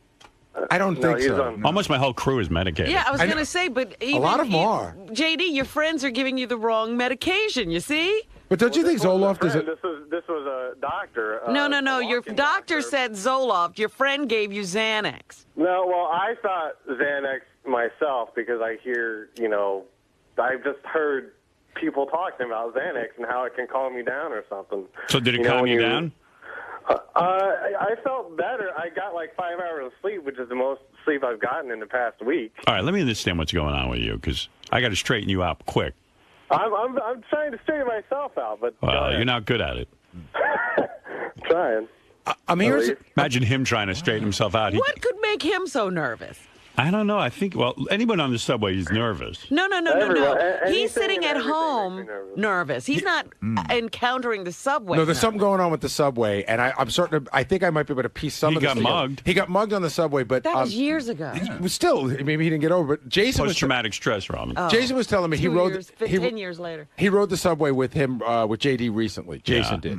Speaker 1: I don't think so.
Speaker 3: Almost my whole crew is medicated.
Speaker 4: Yeah, I was going to say, but even,
Speaker 1: a lot of them are.
Speaker 4: JD, your friends are giving you the wrong medication. You see?
Speaker 1: But don't you think Zoloft is?
Speaker 15: This was the doctor.
Speaker 4: No. Your doctor said Zoloft. Your friend gave you Xanax.
Speaker 15: No, well, I thought Xanax myself because I hear, I've just heard people talking about Xanax and how it can calm you down or something.
Speaker 3: So did it calm you down?
Speaker 15: I felt better. I got like 5 hours of sleep, which is the most sleep I've gotten in the past week.
Speaker 3: All right, let me understand what's going on with you, because I got to straighten you out quick.
Speaker 15: I'm trying to straighten myself out, but
Speaker 3: well, you're not good at it.
Speaker 15: Trying.
Speaker 1: I'm here.
Speaker 3: Imagine him trying to straighten himself out.
Speaker 4: What could make him so nervous?
Speaker 3: I don't know. I think, anyone on the subway is nervous.
Speaker 4: No. He's sitting at home nervous. He's not encountering the subway.
Speaker 1: No, there's something going on with the subway, and I'm certain. I think I might be able to piece some of this.
Speaker 3: He got mugged.
Speaker 1: He got mugged on the subway, but
Speaker 4: that was years ago.
Speaker 1: Still, maybe he didn't get over. But Jason
Speaker 3: post-traumatic stress, Robin.
Speaker 1: Jason was telling me he rode
Speaker 4: 10 years later.
Speaker 1: He rode the subway with him with JD recently. Jason did.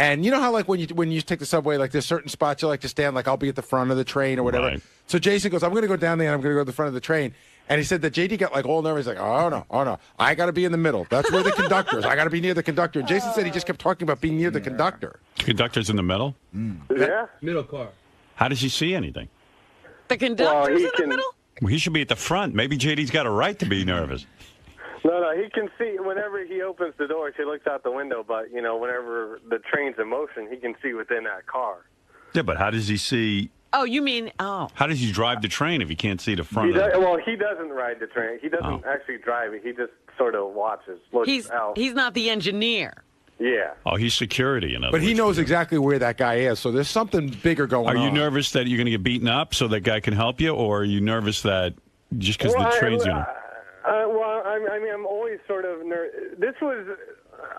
Speaker 1: And you know how, like, when you take the subway, like, there's certain spots you like to stand, like, I'll be at the front of the train or whatever. Right. So Jason goes, I'm going to go down there and I'm going to go to the front of the train. And he said that JD got, like, all nervous. He's like, oh, no. I got to be in the middle. That's where the conductor is. I got to be near the conductor. And Jason said he just kept talking about being near the conductor.
Speaker 3: The conductor's in the middle?
Speaker 15: Yeah.
Speaker 16: Middle car.
Speaker 3: How does he see anything?
Speaker 4: The conductor's in the middle?
Speaker 3: Well, he should be at the front. Maybe JD's got a right to be nervous.
Speaker 15: No, he can see whenever he opens the door. He looks out the window, but whenever the train's in motion, he can see within that car.
Speaker 3: Yeah, but how does he see?
Speaker 4: Oh, you mean How
Speaker 3: does he drive the train if he can't see the front?
Speaker 15: Well, he doesn't ride the train. He doesn't actually drive it. He just sort of watches. Looks out.
Speaker 4: He's not the engineer.
Speaker 15: Yeah.
Speaker 3: Oh, he's security, in other words.
Speaker 1: But he knows exactly where that guy is, so there's something bigger going on.
Speaker 3: Are you nervous that you're going to get beaten up so that guy can help you, or are you nervous that just because the train's going to...
Speaker 15: I'm always sort of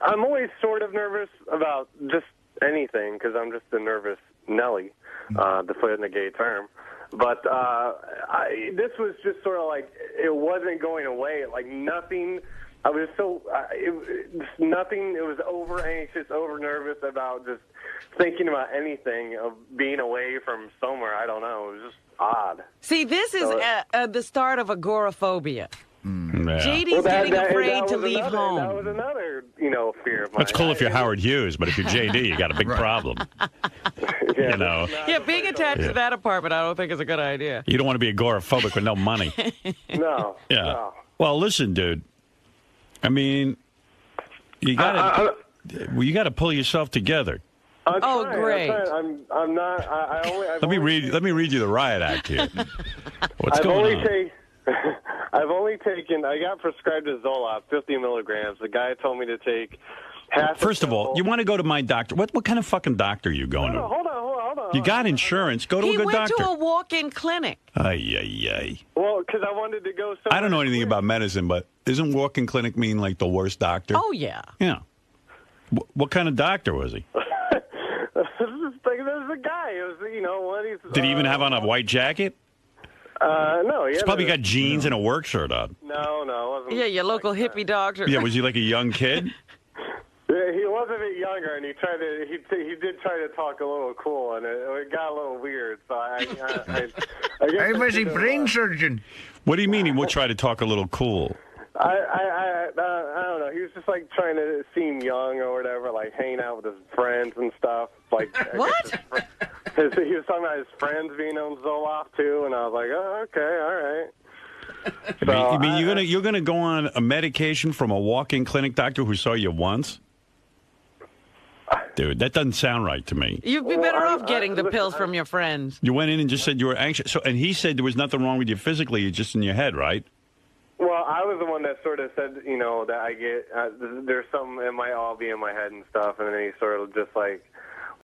Speaker 15: I'm always sort of nervous about just anything because I'm just a nervous Nelly, to put it in a gay term. But this was just sort of like it wasn't going away. Like nothing. I was nothing. It was over anxious, over nervous about just thinking about anything of being away from somewhere. I don't know. It was just odd.
Speaker 4: See, this is the start of agoraphobia.
Speaker 3: Yeah.
Speaker 4: JD's getting afraid to leave home.
Speaker 15: That was another, fear of mine.
Speaker 3: That's cool if you're Howard Hughes, but if you're JD, you got a big problem.
Speaker 4: Yeah, being attached to that apartment, I don't think is a good idea.
Speaker 3: You don't want to be agoraphobic with no money.
Speaker 15: No.
Speaker 3: Yeah.
Speaker 15: No.
Speaker 3: Well, listen, dude. I mean, you got to pull yourself together.
Speaker 4: Great.
Speaker 15: I'm not.
Speaker 3: Let me read you the riot act here. What's going on?
Speaker 15: I've only taken. I got prescribed a Zoloft, 50 milligrams. The guy told me to take half.
Speaker 3: First of all, you want to go to my doctor. What kind of fucking doctor are you going to?
Speaker 15: Hold on.
Speaker 3: You got insurance. Go to a good doctor.
Speaker 4: He went to a walk-in clinic.
Speaker 3: Ay.
Speaker 15: Well, because I wanted to go.
Speaker 3: I don't know anything about medicine, but isn't walk-in clinic mean like the worst doctor?
Speaker 4: Oh yeah.
Speaker 3: Yeah. What kind of doctor was he?
Speaker 15: There's a guy. It was,
Speaker 3: Did he even have on a white jacket?
Speaker 15: No.
Speaker 3: He's probably got jeans and a work shirt on.
Speaker 15: No, it wasn't.
Speaker 4: Yeah, your local hippie doctor.
Speaker 3: Yeah, was he like a young kid?
Speaker 15: Yeah, he was a bit younger, and he did try to talk a little cool, and it got a little weird. So I
Speaker 13: was he brain surgeon?
Speaker 3: What do you mean he would try to talk a little cool?
Speaker 15: I don't know. He was just like trying to seem young or whatever, like hanging out with his friends and stuff. Like
Speaker 4: what?
Speaker 15: He was talking about his friends being on Zoloft too, and I was like, oh, okay, all right.
Speaker 3: So, you're gonna go on a medication from a walk-in clinic doctor who saw you once? Dude, that doesn't sound right to me.
Speaker 4: You'd be better off getting the pills from your friends.
Speaker 3: You went in and just said you were anxious. And he said there was nothing wrong with you physically, it's just in your head, right?
Speaker 15: Well, I was the one that sort of said, that I get, there's something, it might all be in my head and stuff, and then he sort of just like,